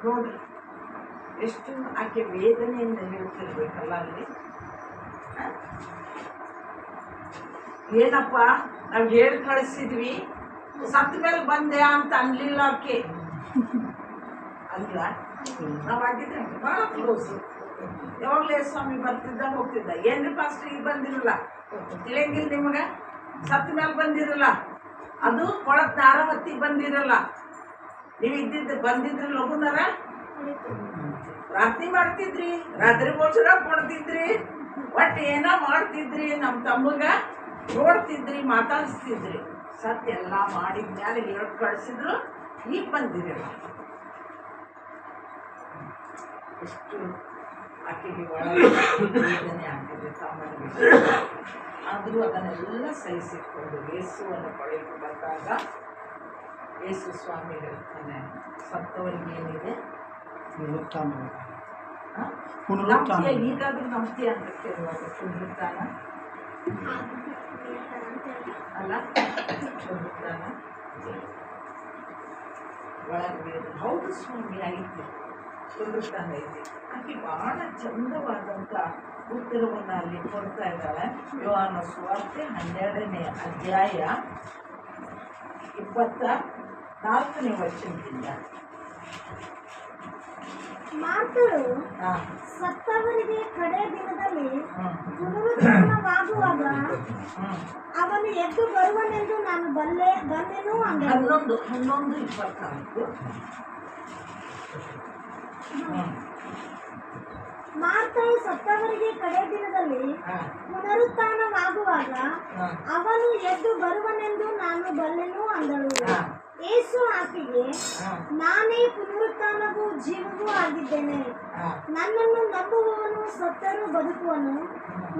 ನೋಡ್ರಿ, ಎಷ್ಟು ಆಕೆ ವೇದನೆಯಿಂದ ಹೇಳ್ತಿರ್ಬೇಕಲ್ಲ ಅಲ್ಲಿ. ಏನಪ್ಪ ನಾವು ಹೇಳಿ ಕಳಿಸಿದ್ವಿ, ಸತ್ತ ಮೇಲೆ ಬಂದೆ ಅಂತ ಅನ್ಲಿಲ್ಲ ಆಕೆ. ಅಲ್ಲ, ನಾವಾಗಿದ್ರೆ ಭಾಳ ಕ್ಲೋಸು. ಯಾವಾಗಲೇ ಸ್ವಾಮಿ ಬರ್ತಿದ್ದ ಹೋಗ್ತಿದ್ದ. ಏನ್ರಿ ಫಾಸ್ಟ್ ಈಗ ಬಂದಿರಲ್ಲ, ತಿಳಿಯಂಗಿಲ್ಲ ನಿಮಗೆ? ಸತ್ತ ಮೇಲೆ ಬಂದಿರಲ್ಲ, ಅದು ಕೊಳತ್ ದಾರ ಹೊತ್ತಿಗೆ ಬಂದಿರಲ್ಲ. ನೀವು ಇದ್ದಿದ್ದು ಬಂದಿದ್ರಿ ಲಗುನರ ಪ್ರಾರ್ಥನೆ ಮಾಡ್ತಿದ್ರಿ, ರಾತ್ರಿ ಭೋಜನ ಕೊಡ್ತಿದ್ರಿ, ಒಟ್ಟು ಏನೋ ಮಾಡ್ತಿದ್ರಿ, ನಮ್ಮ ತಮ್ಮಗ ನೋಡ್ತಿದ್ರಿ, ಮಾತಾಡಿಸ್ತಿದ್ರಿ. ಸತ್ ಎಲ್ಲ ಮಾಡಿದ್ಮ್ಯಾಲೆ ಹೇಳಿ ಕಳಿಸಿದ್ರು, ಈಗ ಬಂದಿರಲ್ಲ. ಎಷ್ಟು ಆಕೆಗೆ ಒಳಗೆ ವೇದನೆ ಆಗ್ತಿದೆ ತಮ್ಮನಿಗೆ. ಆದರೂ ಅದನ್ನೆಲ್ಲ ಸಹಿಸಿಕೊಂಡು ಯೇಸುವನ್ನು ಪಡೆಯಲು ಬಂದಾಗ ಯೇಸು ಸ್ವಾಮಿ ಹೇಳ್ತಾನೆ, ಸತ್ತವರಿಗೆ ಏನಿದೆ? ನಂಬ್ತೀಯ? ಈಗಾದ್ರೂ ನಂಬ್ತೀಯ ಅಂತ ಕೇಳುವಾಗ ಪುನರುತ್ಥಾನ ಅಲ್ಲ, ಪುನರುತ್ಥಾನ ಒಳಗೆ ಹೌದು ಸ್ವಾಮಿ ಐತಿ, ಪುನರುತ್ಥಾನ ಐತಿ. ಆಕೆ ಬಹಳ ಚಂದವಾದಂಥ ಉತ್ತರವನ್ನು ಅಲ್ಲಿ ಕೊಡ್ತಾ ಇದ್ದಾಳೆ. ಯೋಹಾನ ಸುವಾರ್ತೆ 12ನೇ ಅಧ್ಯಾಯ 24ನೇ ವಚನದಿಂದ. ಮಾತಳು ಸತ್ತವರಿಗೆ ಕಡೆ ದಿನದಲ್ಲಿ ಪುನರುತ್ಥಾನವಾಗುವಾಗ ಅವನು ಎದ್ದು ಬರುವನೆಂದು ನಾನು ಬಲ್ಲೆನು ಅಂದಳು. 11:24. ಮಾತಳು ಸತ್ತವರಿಗೆ ಕಡೆ ದಿನದಲ್ಲಿ ಪುನರುತ್ಥಾನವಾಗುವಾಗ ಅವನು ಎದ್ದು ಬರುವನೆಂದು ನಾನು ಬಲ್ಲೆನು ಅಂದಳು. ಯೇಸು ಆಕೆಗೆ, ನಾನೇ ಪುನರುತ್ಥಾನವೂ ಜೀವವೂ ಆಗಿದ್ದೇನೆ. ನನ್ನನ್ನು ನಂಬುವವನು ಸತ್ತರೂ ಬದುಕುವನು,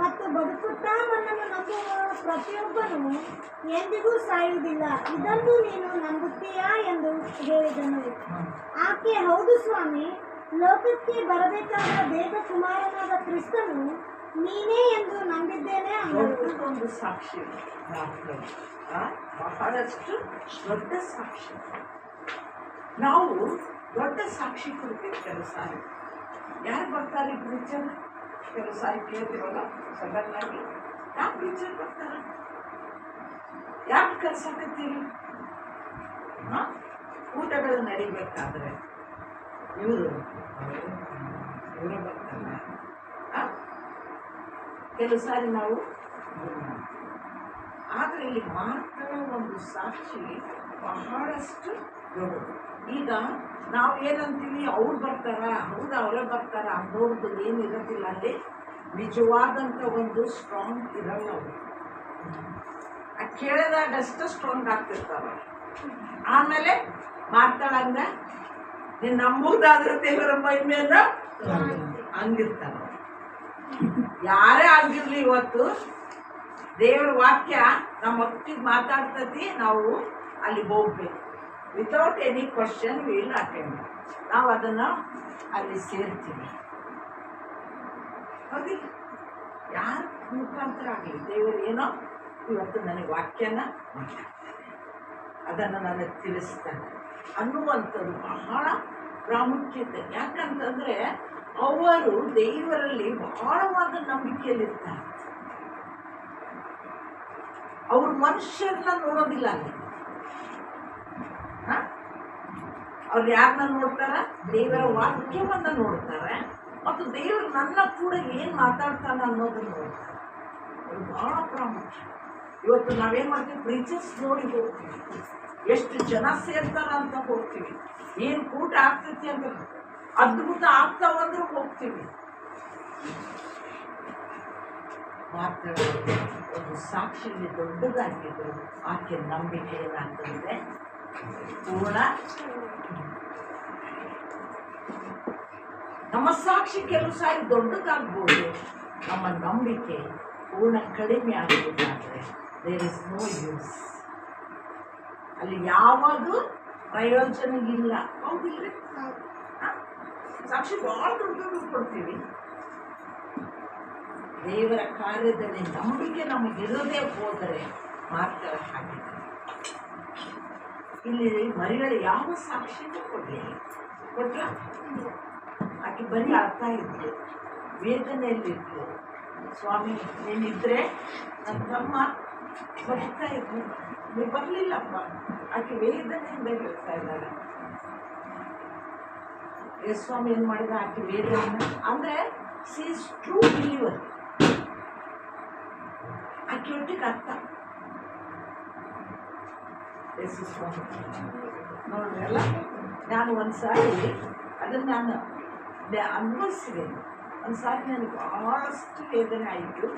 ಮತ್ತು ಬದುಕುತ್ತಾ ನನ್ನನ್ನು ನಂಬುವವನು ಪ್ರತಿಯೊಬ್ಬನು ಎಂದಿಗೂ ಸಾಯುವುದಿಲ್ಲ. ಇದನ್ನು ನೀನು ನಂಬುತ್ತೀಯಾ ಎಂದು ಹೇಳಿದನು. ಆಕೆ, ಹೌದು ಸ್ವಾಮಿ, ಲೋಕಕ್ಕೆ ಬರಬೇಕಾದ ದೇವಕುಮಾರನಾದ ಕ್ರಿಸ್ತನು ನೀನೇ ಎಂದು ನಂಬಿದ್ದೇನೆ ಅಂದಳು. ಒಂದು ಸಾಕ್ಷಿ, ಬಹಳಷ್ಟು ದೊಡ್ಡ ಸಾಕ್ಷಿ. ನಾವು ದೊಡ್ಡ ಸಾಕ್ಷಿ ಕೊಡ್ತೀವಿ. ಕೆಲವು ಸಾರಿ ಯಾರು ಬರ್ತಾರೆ ಪ್ರೀಚರ್? ಕೆಲವು ಸಾರಿ ಕೇಳ್ತೀವಲ್ಲ ಸಡನ್ ಆಗಿ, ಯಾಕೆ ಪ್ರೀಚರ್ ಬರ್ತಾರೆ? ಯಾಕೆ ಕಲ್ಸಾಕತ್ತೀರಿ? ಊಟಗಳು ನಡಿಬೇಕಾದ್ರೆ ಇವರು ಬರ್ತಾರೆ. ಕೆಲವು ಸಾರಿ ನಾವು ಆದರೆ ಇಲ್ಲಿ ಮಾತ್ರ ಒಂದು ಸಾಕ್ಷಿ ಬಹಳಷ್ಟು ದೊಡ್ಡದು. ಈಗ ನಾವು ಏನಂತೀವಿ, ಅವ್ರು ಬರ್ತಾರ, ಹೌದು ಅವರೇ ಬರ್ತಾರ ಅನ್ನೋದು ಏನಿರೋದಿಲ್ಲ. ಅಲ್ಲಿ ನಿಜವಾದಂಥ ಒಂದು ಸ್ಟ್ರಾಂಗ್ ಇರಲ್ಲ. ಅವರು ಕೇಳಿದಾಗ ಅಷ್ಟು ಸ್ಟ್ರಾಂಗ್ ಆಗ್ತಿರ್ತಾರ. ಆಮೇಲೆ ಮಾತಾಡಂಗ ನೀನು ನಂಬುದಾದ್ರೆ ದೇವರ ಮಹಿಮೆಯನ್ನು ಹಂಗಿರ್ತಾರ. ಯಾರೇ ಆಗಿರ್ಲಿ, ಇವತ್ತು ದೇವರ ವಾಕ್ಯ ನಮ್ಮ ಮಟ್ಟಿಗೆ ಮಾತಾಡ್ತತಿ. ನಾವು ಅಲ್ಲಿ ಹೋಗ್ಬೇಕು. Without any question will attend. ನಾವು ಅದನ್ನು ಅಲ್ಲಿ ಸೇರ್ತೀವಿ. ಹೌದಿ? ಯಾರ ಮುಖಾಂತರ ಆಗಲಿ ದೇವರು ಏನೋ ಇವತ್ತು ನನಗೆ ವಾಕ್ಯನ ಮಾತಾಡ್ತಾರೆ, ಅದನ್ನು ನನಗೆ ತಿಳಿಸ್ತಾನೆ ಅನ್ನುವಂಥದ್ದು ಬಹಳ ಪ್ರಾಮುಖ್ಯತೆ. ಯಾಕಂತಂದರೆ ಅವರು ದೇವರಲ್ಲಿ ಬಹಳವಾದ ನಂಬಿಕೆಯಲ್ಲಿರ್ತಾರೆ. ಅವ್ರ ಮನುಷ್ಯರನ್ನ ನೋಡೋದಿಲ್ಲ ಅಲ್ಲಿ. ಅವ್ರು ಯಾರನ್ನ ನೋಡ್ತಾರ? ದೇವರ ವಾಕ್ಯವನ್ನ ನೋಡ್ತಾರೆ ಮತ್ತು ದೇವರು ನನ್ನ ಕೂಡ ಏನು ಮಾತಾಡ್ತಾನೆ ಅನ್ನೋದನ್ನ ನೋಡ್ತಾರೆ. ಅದು ಬಹಳ ಪ್ರಾಮುಖ್ಯ. ಇವತ್ತು ನಾವೇನು ಮಾಡ್ತೀವಿ? ಪ್ರೀಚರ್ಸ್ ನೋಡಿ ಹೋಗ್ತೀವಿ, ಎಷ್ಟು ಜನ ಸೇರ್ತಾರ ಅಂತ ಹೋಗ್ತೀವಿ, ಏನು ಕೂಟ ಆಗ್ತೈತಿ ಅಂತ ಅದ್ಭುತ ಆಗ್ತಾವಂದ್ರೆ ಹೋಗ್ತೀವಿ. ಮಾತಾಡೋದು ಒಂದು ಸಾಕ್ಷಿಯಲ್ಲಿ ದೊಡ್ಡದಾಗಿದ್ದು ಆಕೆ ನಂಬಿಕೆ ಏನಾಗ್ತದೆ? ಪೂರ್ಣ. ನಮ್ಮ ಸಾಕ್ಷಿ ಕೆಲವು ಸಾರಿ ದೊಡ್ಡದಾಗ್ಬೋದು, ನಮ್ಮ ನಂಬಿಕೆ ಪೂರ್ಣ ಕಡಿಮೆ ಆಗಬೇಕಾದ್ರೆ ದೇರ್ ಇಸ್ ನೋ ಯೂಸ್. ಅಲ್ಲಿ ಯಾವುದು ಪ್ರಯೋಜನ ಇಲ್ಲ. ಹೌದಿಲ್ರಿ? ಸಾಕ್ಷಿ ಬಹಳ ದೊಡ್ಡ ಕೊಡ್ತೀವಿ. ದೇವರ ಕಾರ್ಯದಲ್ಲಿ ನಂಬಿಕೆ ನಮಗಿರದೇ ಹೋದರೆ ಮಾತ್ರ ಹಾಗೆ. ಇಲ್ಲಿ ಮರಿಗಳು ಯಾವ ಸಾಕ್ಷಿನೂ ಕೊಡಲಿಲ್ಲ. ಕೊಟ್ಟ ಆಕೆ ಬರೀ ಅಳ್ತಾ ಇದ್ಲು, ವೇದನೆಯಲ್ಲಿದ್ಲು. ಸ್ವಾಮಿ ನೀನಿದ್ರೆ ನನ್ನ ತಮ್ಮ ಬದುಕ್ತಾ ಇದ್ಲು, ನೀವು ಬರಲಿಲ್ಲಪ್ಪ. ಆಕೆ ವೇದನೆಯಿಂದ ಹೇಳ್ತಾ ಇದ್ದಾರೆ. ಸ್ವಾಮಿ ಏನು ಮಾಡಿದ? ಆಕೆ ವೇದನೆ ಅಂದರೆ ಸಿ ಇಸ್ ಟ್ರೂ ಬಿಲೀವರ್. ಆಕೆ ಒಟ್ಟಿಗೆ ಅರ್ಥ ನೋಡ್ರಲ್ಲ. ನಾನು ಒಂದು ಸಾರಿ ಅದನ್ನು ನಾನು ಅನುಭವಿಸಿದ್ದೇನೆ. ಒಂದು ಸಾರಿ ನನಗೆ ಬಹಳಷ್ಟು ವೇದನೆ ಆಯಿತು.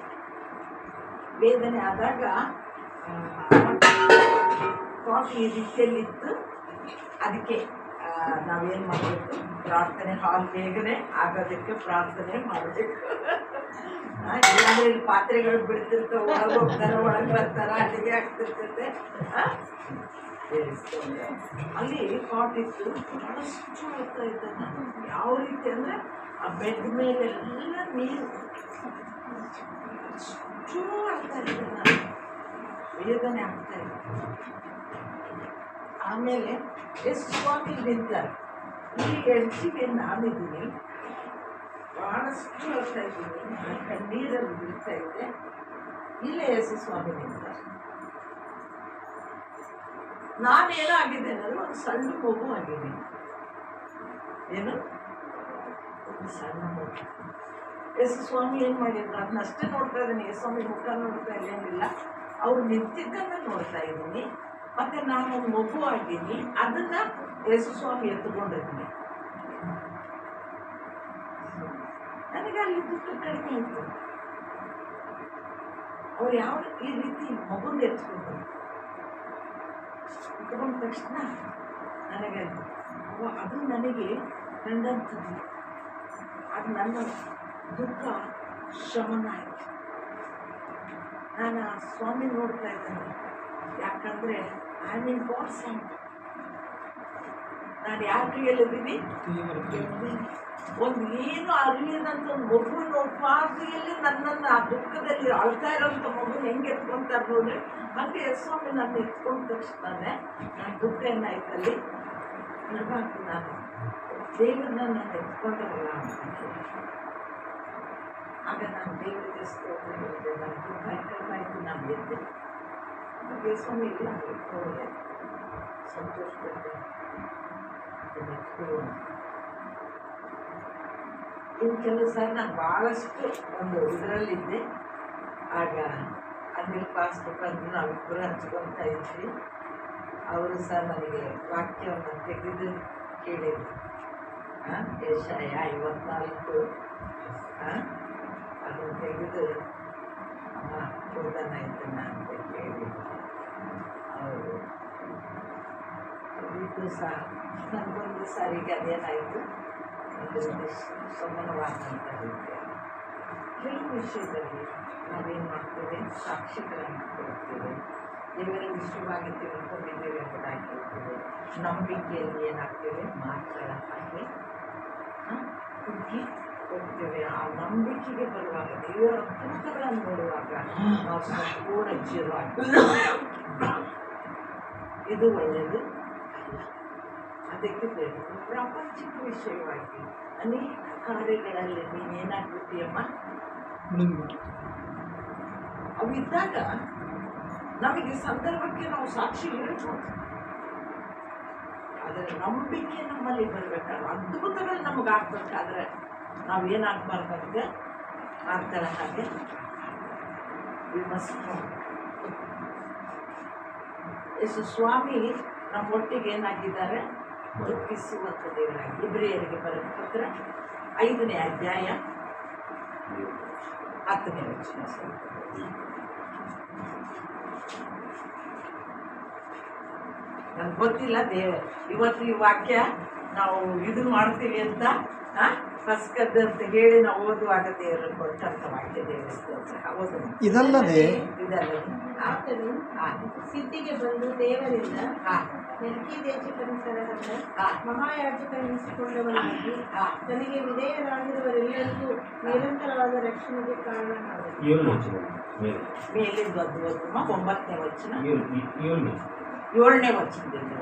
ವೇದನೆ ಆದಾಗ ಕಾಫಿ ಈ ರೀತಿಯಲ್ಲಿತ್ತು. ಅದಕ್ಕೆ ನಾವೇನು ಮಾಡಬೇಕು? ಪ್ರಾರ್ಥನೆ ಹಾಲ್ ಬೇಗನೆ ಆಗೋದಕ್ಕೆ ಪ್ರಾರ್ಥನೆ ಮಾಡಬೇಕು. ಇಲ್ಲಾಂದ್ರೆ ಇಲ್ಲಿ ಪಾತ್ರೆಗಳು ಬಿಡ್ತಿರ್ತವೆ, ಒಳಗೆ ಹೋಗ್ತಾರೆ, ಒಳಗೆ ಬರ್ತಾರೆ, ಅಲ್ಲಿಗೆ ಆಗ್ತಿರ್ತೈತೆ. ಅಲ್ಲಿ ಕಾಟ್ ಇತ್ತು, ಬಹಳಷ್ಟು ಆಗ್ತಾ ಇದ್ದೆ ನಾನು. ಯಾವ ರೀತಿ ಅಂದರೆ ಆ ಬೆಡ್ ಮೇಲೆಲ್ಲ ನೀರು ಅಷ್ಟು ಆಗ್ತಾ ಇದ್ದೆ ನಾನು, ವೇದನೆ ಆಗ್ತಾ ಇದೆ. ಆಮೇಲೆ ಎಷ್ಟು ಸ್ವಾಮಿ ನಿಂತಾರೆ, ಇಲ್ಲಿ ಎಡ್ಚಿಗೆ ನಾನಿದ್ದೀನಿ, ಬಹಳಷ್ಟು ಆಗ್ತಾ ಇದ್ದೀನಿ, ಕಣ್ಣೀರಲ್ಲಿ ಬಿಡ್ತಾ ಇದ್ದೆ. ಇಲ್ಲೇ ಯೇಸು ಸ್ವಾಮಿ ನಿಂತಾರೆ. ನಾನೇನೋ ಆಗಿದೆ ಅನ್ನೋದು ಒಂದು ಸಣ್ಣ ಮಗು ಆಗಿದ್ದೀನಿ. ಏನು? ಒಂದು ಸಣ್ಣ ಮಗು. ಯೇಸು ಸ್ವಾಮಿ ಏನು ಮಾಡಿದ್ರು ಅದನ್ನಷ್ಟೇ ನೋಡ್ತಾ ಇದ್ದೀನಿ. ಯೇಸು ಸ್ವಾಮಿ ಮುಖ ನೋಡ್ತಾ ಇಲ್ಲೇನಿಲ್ಲ, ಅವ್ರು ನಿಂತಿದ್ದನ್ನು ನೋಡ್ತಾ ಇದ್ದೀನಿ. ಮತ್ತು ನಾನು ಒಂದು ಮಗು ಆಗಿದ್ದೀನಿ, ಅದನ್ನು ಯೇಸು ಸ್ವಾಮಿ ಎತ್ತುಕೊಂಡಿದ್ದೀನಿ. ನನಗೆ ಅಲ್ಲಿ ದುಃಖ ಕಡಿಮೆ ಇತ್ತು. ಅವ್ರು ಯಾವ ಈ ರೀತಿ ಮಗುನ ಎತ್ಕೊಂಡ್ರು ತಗೊಂಡ ತಕ್ಷಣ ನನಗೆ ಅದು ನನಗೆ ಕಂಡಂಥದ್ದು. ಅದು ನನ್ನ ದುಃಖ ಶಮನ ಆಯಿತು. ನಾನು ಆ ಸ್ವಾಮಿ ನೋಡ್ತಾ ಇದ್ದೇನೆ. ಯಾಕಂದರೆ I am in God's hand. ನಾನು ಯಾರ ಕೈಯಲ್ಲಿದ್ದೀನಿ? ಒಂದು ಏನು ಅರಿಯದಂಥ ಒಂದು ಮಗುವಿನ ಉಪಾದಿಯಲ್ಲಿ ನನ್ನನ್ನು ಆ ದುಃಖದಲ್ಲಿ ಅಳ್ತಾ ಇರೋಂಥ ಮಗುನ ಹೆಂಗೆ ಎತ್ಕೊಂತಾರೆ ನೋಡ್ರಿ. ಹಾಗೆ ಸ್ವಾಮಿ ನನ್ನ ಎತ್ಕೊಂಡ ತಕ್ಷಣನೇ ನನ್ನ ದುಃಖ ಏನಾಯ್ತಲ್ಲಿ ನಿರ್ಮಾತು ನಾನು ದೇವರನ್ನ ನಾನು ಎತ್ಕೊಂಡವಲ್ಲ ಅಂತ. ಆಗ ನಾನು ದೇವರಿಗೆ ಸ್ತೋತ್ರ ಹೇಳಿದೆ. ನನ್ನ ದುಃಖ ಕಡಿಮೆ ನಾನು ಎದ್ದೆ. ಹಾಗೆ ಸ್ವಾಮಿ ಇಲ್ಲ ಎತ್ಕೊಳ್ಳೆ ಸಂತೋಷಪಟ್ಟೆ. ಇನ್ನು ಕೆಲವು ಸಾರಿ ನಾನು ಭಾಳಷ್ಟು ಒಂದು ಇದರಲ್ಲಿದ್ದೆ. ಆಗ ಅನಿಲ್ ಪಾಸ್ಬುಕ್ ಅಂತ ನಾವಿಬ್ಬರು ಹಂಚ್ಕೊಳ್ತಾ ಇದ್ವಿ. ಅವರು ಸಹ ನನಗೆ ವಾಕ್ಯವನ್ನು ತೆಗೆದು ಕೇಳಿದ್ರು. ಯೆಶಾಯ 54 ಅದನ್ನು ತೆಗೆದು ಕೊಡ್ತಾನಾಯ್ತನ ಅಂತ ಕೇಳಿ ಅವರು ಇದು ಸಹ ನನಗೊಂದು ಸಾರಿಗೆ ಅದೇನಾಯಿತು, ಒಂದು ಸಮಾನವಾದಂಥ ರೀತಿ ಕೆಲವು ವಿಷಯದಲ್ಲಿ ನಾವೇನು ಮಾಡ್ತೇವೆ? ಸಾಕ್ಷಿಗಳನ್ನು ಕೊಡ್ತೇವೆ. ದೇವರ ವಿಷಯವಾಗಿ ತಿಳ್ಕೊಂಡಿದ್ದೇವೆ ಎಂಬುದಾಗಿರ್ತೇವೆ. ನಂಬಿಕೆಯಲ್ಲಿ ಏನಾಗ್ತೇವೆ? ಮಾತ್ರ ಹಾಗೆ ಹುಡುಕಿ ಹೋಗ್ತೇವೆ, ಆ ನಂಬಿಕೆಗೆ ಬರುವಾಗ, ದೇವರ ಅದ್ಭುತಗಳನ್ನು ನೋಡುವಾಗ ನಾವು ಸಂಪೂರ್ಣ ಜೀವ ಇದು ಒಳ್ಳೆಯದು ಅಲ್ಲ. ಅದಕ್ಕೆ ಬೇಕು ಪ್ರಾಪಂಚಿಕ ವಿಷಯವಾಗಿ ಅನೇಕ ಕಾರ್ಯಗಳಲ್ಲಿ ನೀನೇನಾಗ್ಬಿಟ್ಟಿಯಮ್ಮ ಅವು ಇದ್ದಾಗ ನಮಗೆ ಸಂದರ್ಭಕ್ಕೆ ನಾವು ಸಾಕ್ಷಿ ಹೇಳ್ಬೋದು. ಆದರೆ ನಂಬಿಕೆ ನಮ್ಮಲ್ಲಿ ಬರಬೇಕಾದ್ರೆ, ಅದ್ಭುತಗಳು ನಮಗೆ ಆಗ್ಬೇಕಾದ್ರೆ ನಾವು ಏನಾಗಬಾರ್ದಂತೆ ಆಗ್ತಾಳೆ ಹಾಗೆ ಯೇಸು ಸ್ವಾಮಿ ನಮ್ಮೊಟ್ಟಿಗೆ ಏನಾಗಿದ್ದಾರೆ, ದುಃಖಿಸುವಂಥ ದೇವರಾಗಿ. ಇಬ್ರಿಯರಿಗೆ ಬರೆದ ಪತ್ರ 5ನೇ ಅಧ್ಯಾಯ 10ನೇ ವಚನ. ನನ್ಗೆ ಗೊತ್ತಿಲ್ಲ ಇವತ್ತು ಈ ವಾಕ್ಯ ನಾವು ಇದು ಮಾಡ್ತೀವಿ ಅಂತ ಫಸ್ಕದ್ದಂತ ಹೇಳಿ ನಾವು ಓದುವಾಗ ದೇವರು ಕೊಟ್ಟಂತ ವಾಕ್ಯ ದೇವಸ್ಥಾನ ಇದಲ್ಲದೆ ಆತನು ಸಿದ್ಧಿಗೆ ಬಂದು ದೇವರಿಂದ ಮೆಲ್ಕಿದೇಚಕನ ಸರಹದ ಮಹಾಯಾಜಕನೆನಿಸಿಕೊಂಡವನಾಗಿ ತನಗೆ ವಿಧೇಯರಾಗಿರುವರೆಲ್ಲರಿಗೂ ನಿರಂತರವಾದ ರಕ್ಷಣೆಗೆ ಕಾರಣನಾದನು. ಮೇಲಿಂದ 9ನೇ ವಚನ 7ನೇ ವಚನದಿಂದ.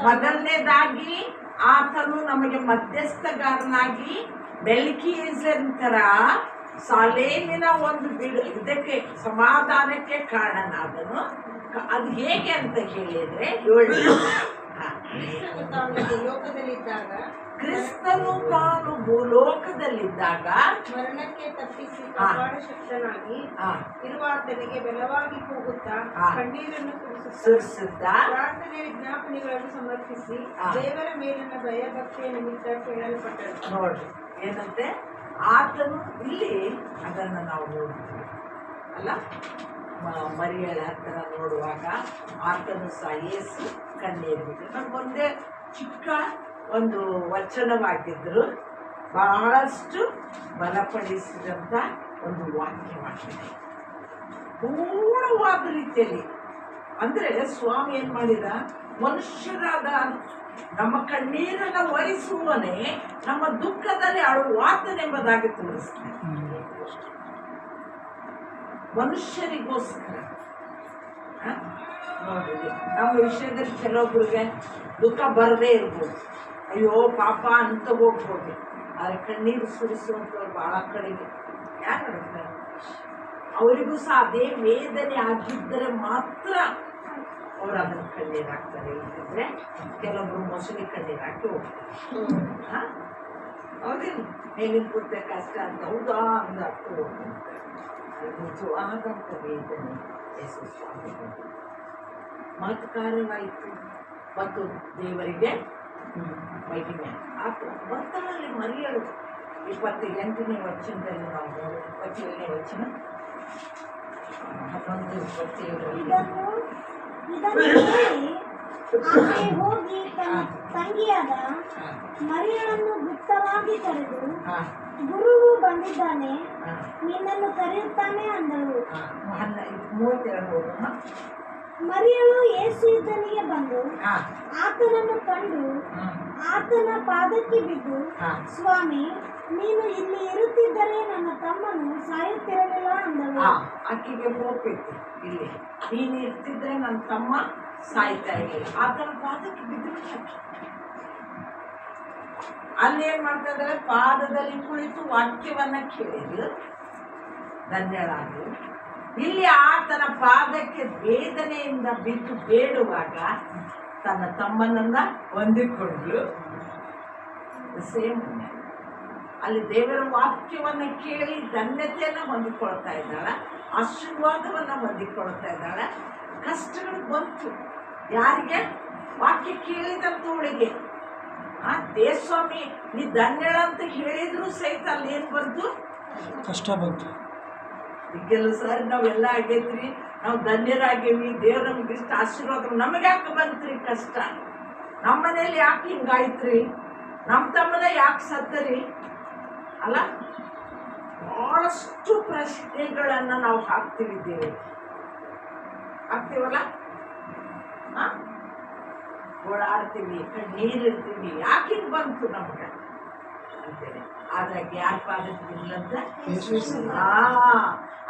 ಮೊದಲನೇದಾಗಿ ಆತನು ನಮಗೆ ಮಧ್ಯಸ್ಥಗಾರನಾಗಿ ಮೆಲ್ಕಿಯೇಜರ್ ಸಾಲೇಮಿನ ಒಂದು ಇದಕ್ಕೆ ಸಮಾಧಾನಕ್ಕೆ ಕಾರಣನಾದನು. ಅದು ಹೇಗೆ ಅಂತ ಹೇಳಿದ್ರೆ 7ನೇ ಲೋಕದಲ್ಲಿದ್ದಾಗ ಕ್ರಿಸ್ತನು ತಾನು ಭೂಲೋಕದಲ್ಲಿದ್ದಾಗ ಮರಣಕ್ಕೆ ತಪ್ಪಿಸಿ ಕಪಾಡ ಶಕ್ತನಾಗಿ ಇರುವಾತನಿಗೆ ಬಲವಾಗಿ ಕೂಗುತ್ತಾ ಕಣ್ಣೀರನ್ನು ಸುರಿಸುತ್ತಾ ಪ್ರಾರ್ಥನೆ ವಿಜ್ಞಾಪನೆಗಳನ್ನು ಸಮರ್ಪಿಸಿ ದೇವರ ಮೇಲಿನ ಭಯಭಕ್ತಿಯ ನಿಮಿತ್ತ ಕೇಳಲ್ಪಟ್ಟರು. ನೋಡ್ರಿ ಏನಂತೆ, ಆತನು ಇಲ್ಲಿ ಅದನ್ನು ನಾವು ನೋಡ್ತೀವಿ ಅಲ್ಲ, ಮರಿಯಳ ಹತ್ತಿರ ನೋಡುವಾಗ ಆತನು ಸಹ ಯೇಸು ಕಣ್ಣೀರು ಬಿಟ್ಟು ನಮಗೊಂದೇ ಚಿಕ್ಕ ಒಂದು ವಚನವಾಗಿದ್ದರು ಬಹಳಷ್ಟು ಬಲಪಡಿಸಿದಂಥ ಒಂದು ವಾಕ್ಯವಾಗಿದೆ. ಪೂರ್ಣವಾದ ರೀತಿಯಲ್ಲಿ ಅಂದರೆ ಸ್ವಾಮಿ ಏನು ಮಾಡಿದ, ಮನುಷ್ಯರಾದ ನಮ್ಮ ಕಣ್ಣೀರನ್ನು ಒರೆಸುವನೇ ನಮ್ಮ ದುಃಖದಲ್ಲಿ ಅಳುವಾತನೆಂಬುದಾಗಿ ತೋರಿಸ್ತಾನೆ. ಮನುಷ್ಯರಿಗೋಸ್ಕರ ನೋಡಿ, ನಮ್ಮ ವಿಷಯದಲ್ಲಿ ಕೆಲವೊಬ್ಬರಿಗೆ ದುಃಖ ಬರದೇ ಇರ್ಬೋದು, ಅಯ್ಯೋ ಪಾಪ ಅಂತ ಹೋಗ್ಬೋದು. ಆದರೆ ಕಣ್ಣೀರು ಸುರಿಸುವಂಥವ್ರು ಭಾಳ ಕಡಿಮೆ. ಯಾರು ಹೇಳ್ತಾರೆ? ಅವರಿಗೂ ಸಹ ಅದೇ ವೇದನೆ ಆಗಿದ್ದರೆ ಮಾತ್ರ ಅವರು ಅದನ್ನು ಕಣ್ಣೀರು ಹಾಕ್ತಾರೆ. ಇಲ್ದಿದ್ರೆ ಕೆಲವೊಬ್ರು ಮೊಸಳಿ ಕಣ್ಣೀರು ಹಾಕಿ ಹೋಗ್ತಾರೆ. ಹೌದಿಲ್ಲ, ಮೇಲಿನ ಕೂತೆ ಕಷ್ಟ ಅಂತ ಹೌದಾ ಅಂದ ಹಾಕಿ ಹೋಗ್ತಾರೆ. ಅದು ನಿಜವಾದಂಥ ವೇದನೆ ಯೇಸು ಸ್ವಾಮಿ ಮಹತ್ಕಾರವಾಯಿತು ಮತ್ತು ದೇವರಿಗೆ ಮಹಿಮೆ ಆತು. ಬರ್ತಾಳಲ್ಲಿ ಮರಿಯಳು 28ನೇ ವಚನದಲ್ಲಿ ನಾವು ನೋಡಿ, 27ನೇ ವಚನ 11:27. ಆಕೆ ಹೋಗಿ ತನ್ನ ತಂಗಿಯಾದ ಮರಿಯಳನ್ನು ಗುಪ್ತವಾಗಿ ಕರೆದು, ಗುರುವು ಬಂದಿದ್ದಾನೆ, ನಿನ್ನನ್ನು ಕರೆಯುತ್ತಾನೆ ಅಂದಳು. 32. ಮರಿಯಳು ಯೇಸು ಇದ್ದನಿಗೆ ಬಂದು ಆತನನ್ನು ಕಂಡು ಆತನ ಪಾದಕ್ಕೆ ಬಿದ್ದು, ಸ್ವಾಮಿ, ನೀನು ಇಲ್ಲಿ ಇರುತ್ತಿದ್ದರೆ ನನ್ನ ತಮ್ಮನು ಸಾಯುತ್ತಿರಲಿಲ್ಲ ಅಂದಳು. ಆಕೆಗೆ ಹೋಗ್ಬೇಕು, ಇಲ್ಲಿ ನೀನು ಇರ್ತಿದ್ರೆ ನನ್ನ ತಮ್ಮ ಸಾಯ್ತಾ ಇರಲಿಲ್ಲ. ಆತನ ಪಾದಕ್ಕೆ ಬಿದ್ದು ಅಲ್ಲೇನ್ ಮಾಡ್ತಾ ಇದ್ದಾರೆ, ಪಾದದಲ್ಲಿ ಕುಳಿತು ವಾಕ್ಯವನ್ನ ಕೇಳಿದ್ರು, ಧನ್ಯಳಾಗಿ. ಇಲ್ಲಿ ಆತನ ಪಾದಕ್ಕೆ ವೇದನೆಯಿಂದ ಬಿದ್ದು ಬೇಡುವಾಗ ತನ್ನ ತಮ್ಮನನ್ನ ಹೊಂದಿಕೊಂಡ್ಲು. ಸೇಮ್ ಅಲ್ಲಿ ದೇವರ ವಾಕ್ಯವನ್ನ ಕೇಳಿ ಧನ್ಯತೆಯನ್ನ ಹೊಂದಿಕೊಳ್ತಾ ಇದ್ದಾಳೆ, ಆಶೀರ್ವಾದವನ್ನ ಹೊಂದಿಕೊಳ್ತಾ ಇದ್ದಾಳೆ. ಕಷ್ಟಗಳು ಬಂತು ಯಾರಿಗೆ? ವಾಕ್ಯ ಕೇಳಿದಂಥವಳಿಗೆ. ದೇವಸ್ವಾಮಿ ನೀ ಧನ್ಯಳ ಅಂತ ಹೇಳಿದ್ರು ಸಹಿತ ಅಲ್ಲಿ ಏನು ಬಂತು? ಕಷ್ಟ ಬಂತು. ಕೆಲವು ಸಾರಿ ನಾವೆಲ್ಲ ಆಗೈತ್ರಿ, ನಾವು ಧನ್ಯರಾಗೇವಿ, ದೇವ್ರ ನಮ್ಗೆ ಇಷ್ಟ ಆಶೀರ್ವಾದ, ನಮಗೆ ಯಾಕೆ ಬಂತ್ರಿ ಕಷ್ಟ? ನಮ್ಮ ಮನೇಲಿ ಯಾಕೆ ಹಿಂಗಾಯ್ತ್ರಿ? ನಮ್ಮ ತಮ್ಮನ ಯಾಕೆ ಸತ್ತರಿ? ಅಲ್ಲ, ಬಹಳಷ್ಟು ಪ್ರಶ್ನೆಗಳನ್ನು ನಾವು ಹಾಕ್ತೀವಿ ದೇವರಿಗೆ. ಹಾಕ್ತೀವಲ್ಲ, ಓಡಾಡ್ತೀವಿ, ಕಣ್ಣೀರಿರ್ತೀವಿ, ಯಾಕೆ ಹಿಂಗೆ ಬಂತು ನಮ್ಗೆ? ಅಂತೇಳಿ. ಆದ್ರೆ ಯಾರ ಪಾದಕ್ಕೆ ಬಿದ್ಲಂತ?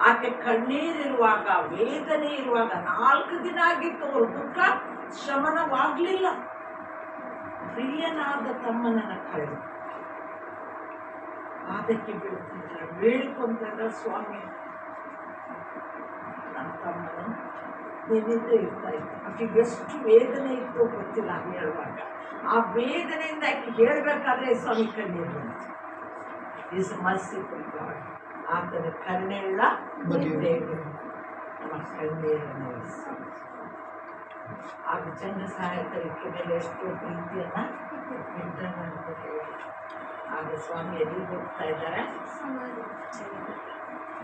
ಆಕೆ ಕಣ್ಣೀರಿರುವಾಗ, ವೇದನೆ ಇರುವಾಗ, 4 ದಿನ ಆಗಿತ್ತು ಅವ್ರ ದುಃಖ ಶಮನವಾಗ್ಲಿಲ್ಲ. ಪ್ರಿಯನಾದ ತಮ್ಮನನ್ನ ಕರೆದು ಪಾದಕ್ಕೆ ಬೀಳ್ತಿದ್ರ, ಬೇಡಿಕೊಂತಾಗ, ಸ್ವಾಮಿ ನನ್ನ ತಮ್ಮನು ನಿನ್ನಿಂದ ಇರ್ತಾ ಇತ್ತು. ಆಕೆಗೆ ಎಷ್ಟು ವೇದನೆ ಇತ್ತು ಗೊತ್ತಿಲ್ಲ ಹೇಳುವಾಗ. ಆ ವೇದನೆಯಿಂದ ಆಕೆ ಹೇಳ್ಬೇಕಾದ್ರೆ ಸ್ವಾಮಿ ಕಣ್ಣೀರು ಬಂತು. Is merciful god. ಆತನ ಕರುಣೆಯುಳ್ಳ ದೇವರು ನಮ್ಮ ಕಣ್ಣೀರನ್ನು ಒರೆಸಿ. ಆಗ ಜನ ಸಹಾಯಕರಿಗೆ ಮೇಲೆ ಎಷ್ಟೋ ಪ್ರೀತಿಯನ್ನ ಇಟ್ಟನ ಅಂತ ಹೇಳಿ. ಆಗ ಸ್ವಾಮಿ ಎಲ್ಲಿಗೆ ಹೋಗ್ತಾ ಇದ್ದಾರೆ?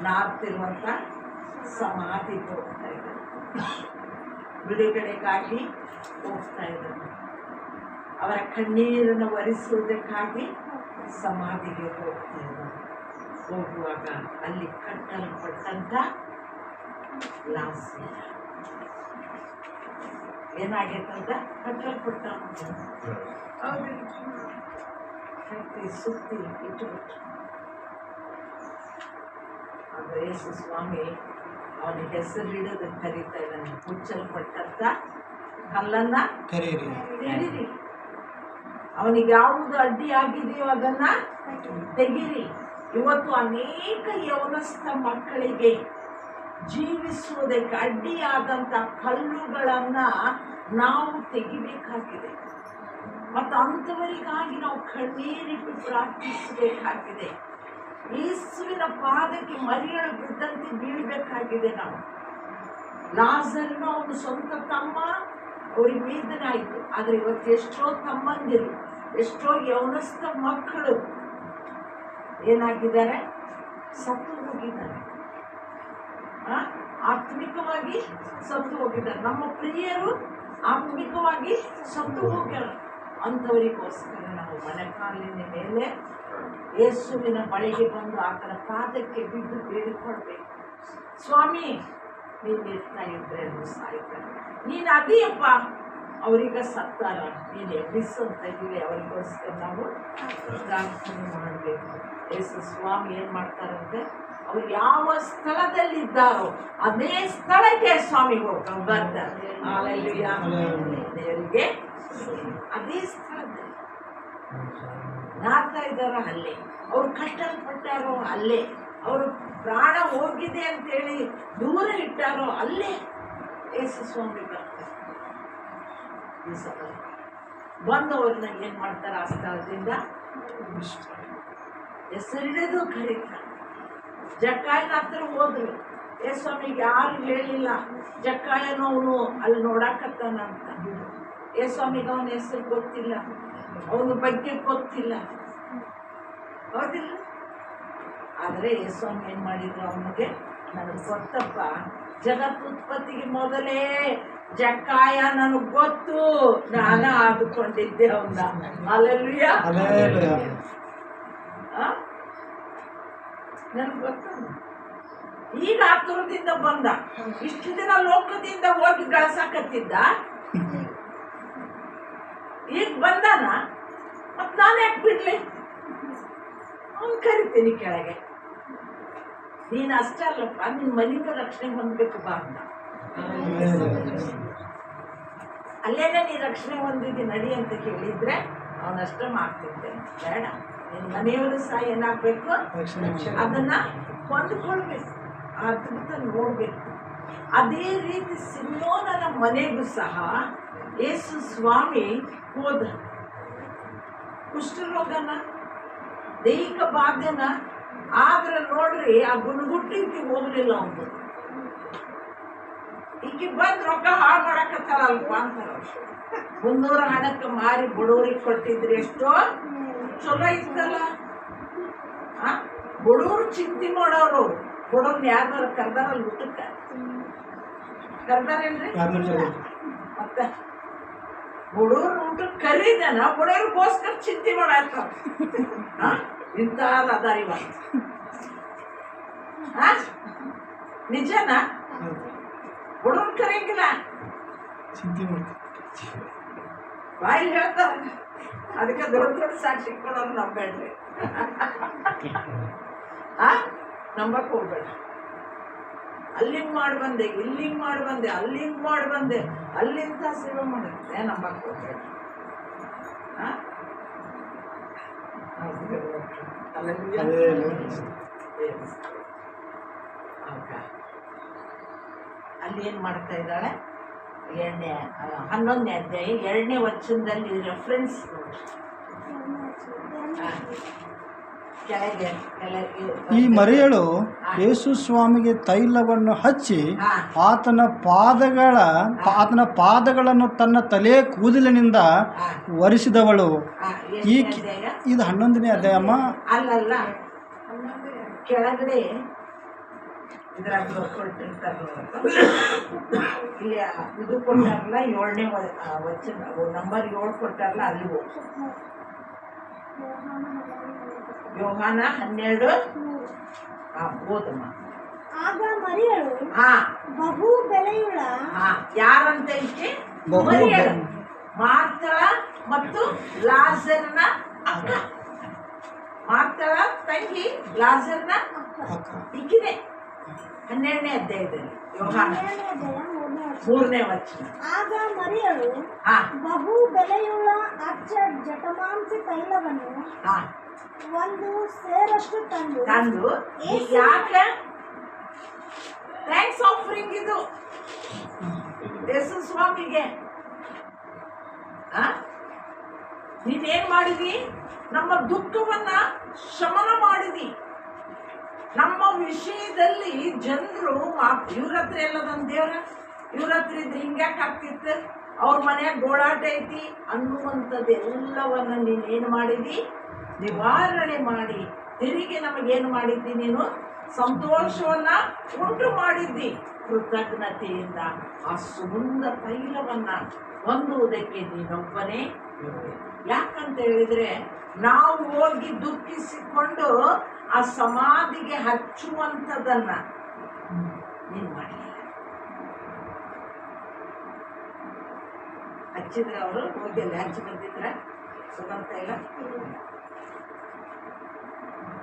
ನಾರ್ತಿರುವಂತ ಸಮಾಧಿಗೆ ಹೋಗ್ತಾ ಇದ್ದಾರೆ. ಬಿಡುಗಡೆಗಾಗಿ ಹೋಗ್ತಾ ಇದ್ದಾರೆ. ಅವರ ಕಣ್ಣೀರನ್ನು ಒರೆಸುವುದಕ್ಕಾಗಿ ಸಮಾಧಿಗೆ ಹೋಗ್ತಾ ಇದ್ದಾರೆ. ಹೋಗುವಾಗ ಅಲ್ಲಿ ಕಟ್ಟಲ್ಪಟ್ಟಂತ ಲಾಸ್ಯ ಏನಾಗೈತಂತ? ಕಟ್ಟಲ್ಪಟ್ಟ ಕಟ್ಟಿ ಸುತ್ತಿ ಇಟ್ಟುಬಿಟ್ಟು. ಆಗ ಯೇಸು ಸ್ವಾಮಿ ಅವನಿಗೆ ಹೆಸರಿಡೋದು ಕರೀತಾ ಇದ್ದಾನೆ. ಮುಚ್ಚಲ್ಪಟ್ಟಂತ ಕಲ್ಲನ್ನ ತೆಗೀರಿ. ಅವನಿಗೆ ಯಾವುದು ಅಡ್ಡಿ ಆಗಿದೆಯೋ ಅದನ್ನ ತೆಗೀರಿ. ಇವತ್ತು ಅನೇಕ ಯೌವನಸ್ಥ ಮಕ್ಕಳಿಗೆ ಜೀವಿಸುವುದಕ್ಕೆ ಅಡ್ಡಿಯಾದಂಥ ಕಲ್ಲುಗಳನ್ನ ನಾವು ತೆಗಿಬೇಕಾಗಿದೆ. ಮತ್ತು ಅಂಥವರಿಗಾಗಿ ನಾವು ಕಣ್ಣೀರಿಟ್ಟು ಪ್ರಾರ್ಥಿಸಬೇಕಾಗಿದೆ. ಯೇಸುವಿನ ಪಾದಕ್ಕೆ ಮರಿಯಳು ಬಿದ್ದಂತೆ ಬೀಳಬೇಕಾಗಿದೆ ನಾವು. ಲಾಜರನು ಅವನು ಸ್ವಂತ ತಮ್ಮ, ಅವ್ರಿಗೆ ವೇದನೆ ಆಯಿತು. ಆದರೆ ಇವತ್ತು ಎಷ್ಟೋ ತಮ್ಮಂದಿರು, ಎಷ್ಟೋ ಯೌವನಸ್ಥ ಮಕ್ಕಳು ಏನಾಗಿದ್ದಾರೆ? ಸತ್ತು ಹೋಗಿದ್ದಾರೆ. ಆತ್ಮಿಕವಾಗಿ ಸತ್ತು ಹೋಗಿದ್ದಾರೆ. ನಮ್ಮ ಪ್ರಿಯರು ಆತ್ಮಿಕವಾಗಿ ಸತ್ತು ಹೋಗ್ಯಾರ. ಅಂಥವರಿಗೋಸ್ಕರ ನಾವು ಮೊಣಕಾಲಿನ ಮೇಲೆ ಯೇಸುವಿನ ಬಳಿಗೆ ಬಂದು ಆತನ ಪಾದಕ್ಕೆ ಬಿದ್ದು ಬೇಡಿಕೊಳ್ಬೇಕು. ಸ್ವಾಮಿ, ನೀನು ಇರ್ತಾ ಇದ್ರೆ ಅದು ಸಾಯ್ತಾರೆ. ನೀನು ಅದೇಯಪ್ಪ, ಅವರೀಗ ಸತ್ತಾರ, ನೀನು ಎಬ್ಬಿಸು ಅಂತ ಇದ್ದೀವಿ. ಅವರಿಗೋಸ್ಕರ ನಾವು ಪ್ರಾರ್ಥನೆ ಮಾಡಬೇಕು. ಯೇಸು ಸ್ವಾಮಿ ಏನು ಮಾಡ್ತಾರಂತೆ? ಅವ್ರು ಯಾವ ಸ್ಥಳದಲ್ಲಿದ್ದಾರೋ ಅದೇ ಸ್ಥಳಕ್ಕೆ ಸ್ವಾಮಿ ಹೋಗ್ತಾರೆ, ಬರ್ತಾರೆ. ದೇವರಿಗೆ ಅದೇ ಸ್ಥಳದಲ್ಲಿ ನಾಡ್ತಾ ಇದ್ದಾರೋ ಅಲ್ಲೇ, ಅವ್ರು ಕಷ್ಟಪಟ್ಟಾರೋ ಅಲ್ಲೇ, ಅವರು ಪ್ರಾಣ ಹೋಗಿದೆ ಅಂತೇಳಿ ದೂರ ಇಟ್ಟಾರೋ ಅಲ್ಲೇ ಯೇಸು ಸ್ವಾಮಿ ಬರ್ತಾರೆ. ಈ ಸಲ ಬಂದವ್ರನ್ನ ಏನು ಮಾಡ್ತಾರೆ? ಆ ಸ್ಥಳದಿಂದ ಹೆಸರಿಡಿದು ಕರೀತಾರೆ. ಜಕ್ಕಾಯನ ಹತ್ರ ಹೋದ್ರು. ಯೇಸ್ವಾಮಿಗೆ ಯಾರು ಹೇಳಿಲ್ಲ ಜಕ್ಕಾಯನು ಅವನು ಅಲ್ಲಿ ನೋಡಾಕತ್ತಾನ ಅಂತ. ಯೇಸ್ವಾಮಿಗೆ ಅವನ ಹೆಸರು ಗೊತ್ತಿಲ್ಲ, ಅವನ ಬಗ್ಗೆ ಗೊತ್ತಿಲ್ಲ, ಹೌದಿಲ್ಲ? ಆದರೆ ಯೇಸ್ವಾಮಿ ಏನು ಮಾಡಿದ್ರು? ಅವನಿಗೆ ನನಗೆ ಗೊತ್ತಪ್ಪ, ಜಗತ್ತುತ್ಪತ್ತಿಗೆ ಮೊದಲೇ ಜಕ್ಕಾಯ ನನಗೆ ಗೊತ್ತು, ನಾನು ಆದುಕೊಂಡಿದ್ದೆ ಅವನ್ನ. ಅಲ್ಲೆಲ್ಲೂಯ, ನನಗೆ ಗೊತ್ತು. ಈಗ ಆತುರದಿಂದ ಬಂದ, ಇಷ್ಟು ದಿನ ಲೋಕದಿಂದ ಹೋಗಿ ಗಳಿಸಾಕತ್ತಿದ್ದ, ಈಗ ಬಂದಾನ, ಮತ್ ನಾನು ಯಾಕೆ ಬಿಡ್ಲಿ? ಅವ್ನು ಕರಿತೀನಿ ಕೆಳಗೆ. ನೀನು ಅಷ್ಟೇ ಅಲ್ಲಪ್ಪ, ನಿನ್ನ ಮನೆಯಿಂದ ರಕ್ಷಣೆ ಹೊಂದಬೇಕು ಬಾ ಅಂತ. ಅಲ್ಲೇನೆ ನೀ ರಕ್ಷಣೆ ಹೊಂದಿದ್ದಿ ನಡಿ ಅಂತ ಹೇಳಿದ್ರೆ ಅವನಷ್ಟ ಮಾಡ್ತಿದ್ದೆ. ಬೇಡ, ನಿನ್ನ ಮನೆಯವರು ಸಹ ಏನಾಗಬೇಕು? ಅದನ್ನ ಹೊಂದ್ಕೊಳ್ಬೇಕು, ಅದ್ಭುತ ನೋಡ್ಬೇಕು. ಅದೇ ರೀತಿ ಸಿಮೋನನ ಮನೆಗೂ ಸಹ ಯೇಸು ಸ್ವಾಮಿ ಹೋದ. ಕುಷ್ಠರೋಗನ, ದೈಹಿಕ ಬಾಧ್ಯನ, ಆದ್ರೆ ನೋಡ್ರಿ ಆ ಗುಣಗುಟ್ಟಿಗೆ ಹೋಗ್ಲಿಲ್ಲ ಅವನು. ಈಗ ಬಂದು ರೊಕ್ಕ ಹಾಳು ಮಾಡಕತ್ತಾರಲ್ಪ ಅಂತಾರ. 300 ಹಣಕ್ಕೆ ಮಾರಿ ಬಡವರಿಗೆ ಕೊಟ್ಟಿದ್ರಿ ಎಷ್ಟೋ ಚಲೋ ಇತ್ತಲ್ಲ. ಬಡವ್ರು ಚಿಂತೆ ಮಾಡೋರು, ಬಡವ್ರನ್ನ ಯಾರು ಕರ್ದಾರಲ್ಲ ಊಟಕ್ಕೆ? ಕರ್ದಾರೇನ್ರಿ? ಮತ್ತೆ ಬಡವ್ರ ಊಟಕ್ಕೆ ಕರೀದನ, ಬಡವ್ರಿಗೋಸ್ಕರ ಚಿಂತೆ ಮಾಡಾಯ್ತ. ಇಂಥ ಅದಾರ ಇವಾಗ. ನಿಜನಾ? ಬಡವ್ರು ಕರೆಯಂಗಿಲ್ಲ, ಚಿಂತೆ ಮಾಡ್ತಾರೆ, ಬಾಯಿ ಹೇಳ್ತಾರೆ. ಅದಕ್ಕೆ ದೊಡ್ಡ ದೊಡ್ಡ ಸಾಕ್ಷಿ ಕೊಡೋರು ನಂಬೇಡ್ರಿ. ನಂಬಕ್ ಹೋಗ್ಬೇಡ. ಅಲ್ಲಿಂಗ್ ಮಾಡಿ ಬಂದೆ, ಇಲ್ಲಿಂಗ್ ಮಾಡಿ ಬಂದೆ, ಅಲ್ಲಿಂಗ್ ಮಾಡಿ ಬಂದೆ, ಅಲ್ಲಿಂದ ಸೇವೆ ಮಾಡುತ್ತೆ, ನಂಬಕ್ ಹೋಗ್ಬೇಡ. ಅಲ್ಲಿ ಏನ್ ಮಾಡ್ತಾ ಇದ್ದಾಳೆ? 11ನೇ ಅಧ್ಯಾಯ 2ನೇ ವಚನದಲ್ಲಿ ರೆಫರೆನ್ಸ್ ನೋಡಿ. ಈ ಮರಿಯಳು ಯೇಸು ಸ್ವಾಮಿಗೆ ತೈಲವನ್ನು ಹಚ್ಚಿ ಆತನ ಪಾದಗಳನ್ನು ತನ್ನ ತಲೆ ಕೂದಲಿನಿಂದ ಒರೆಸಿದವಳು. ಇದು 11ನೇ ಅಧ್ಯಾಯ ಅಮ್ಮ. ಅಲ್ಲಲ್ಲ, ಕೆಳಗಡೆ ಇದ್ರಾಗ ಕೊಟ್ಟಿರ್ತಾರಲ್ಲ, ಇಲ್ಲಿ ಇದು ಕೊಟ್ಟಾರಲ್ಲ, 7ನೇ ವಚನ ನಂಬರ್ 7 ಕೊಟ್ಟಾರಲ್ಲ, ಅಲ್ಲಿ ಹೋಗಿ ಯೋಹಾನ 12 ಓದಮ್ಮ. ಆಗ ಮರಿಯಳು ಬಹು ಬೆಲೆಯುಳ್ಳ ಯಾರಂತ ಐತಿ? ಮರಿಯಳು, ಮಾರ್ತಳ ಮತ್ತು ಲಾಜರನ ಅಕ್ಕ. ಮಾರ್ತಳ ತಂಗಿ, ಲಾಜರನ ಈಕಿದೆ. 12ನೇ ಅಧ್ಯಾಯದಲ್ಲಿ ಯೋಹಾನ 3ನೇ ವಚನ. ಆಗ ಮರಿಯಳು ಬಹು ಬೆಲೆಯುಳ್ಳ ಅಚ್ಚ ಜಟಮಾಂಸಿ ತೈಲವನ್ನು ಒಂದು ಸೇರಷ್ಟು ತಂದು ಯಾಕೆ ಥ್ಯಾಂಕ್ಸ್ ಆಫರಿಂಗ್ ಇದು ಯೇಸು ಸ್ವಾಮಿಗೆ. ನೀನೇನ್ ಮಾಡಿದಿ? ನಮ್ಮ ದುಃಖವನ್ನ ಶಮನ ಮಾಡಿದಿ. ನಮ್ಮ ವಿಷಯದಲ್ಲಿ ಜನರು ಇವ್ರ ಹತ್ರ ಎಲ್ಲದಂತ ದೇವ್ರ, ಇವ್ರ ಹತ್ರ ಇದ್ರೆ ಹಿಂಗ್ಯಾಕೆ ಆಗ್ತಿತ್ತು, ಅವ್ರ ಮನ್ಯಾಗ ಗೋಳಾಟ ಐತಿ ಅನ್ನುವಂಥದ್ದೆಲ್ಲವನ್ನ ನೀನೇನು ಮಾಡಿದಿ? ನಿವಾರಣೆ ಮಾಡಿ ತಿರುಗಿ ನಮಗೇನು ಮಾಡಿದ್ದಿ? ನೀನು ಸಂತೋಷವನ್ನ ಉಂಟು ಮಾಡಿದ್ದಿ. ಕೃತಜ್ಞತೆಯಿಂದ ಆ ಸುಗಂಧ ತೈಲವನ್ನ ಹೊಂದುವುದಕ್ಕೆ ನೀನೊಬ್ಬನೇ. ಯಾಕಂತ ಹೇಳಿದ್ರೆ, ನಾವು ಹೋಗಿ ದುಃಖಿಸಿಕೊಂಡು ಆ ಸಮಾಧಿಗೆ ಹಚ್ಚುವಂಥದ್ದನ್ನ ನೀನು ಮಾಡಿಲ್ಲ. ಹಚ್ಚಿದ್ರೆ ಅವರು ಹೋಗಿ ಅಲ್ಲಿ ಹಚ್ಚಿ ಬಂದಿದ್ರ ಸುಗಂಧ ತೈಲ,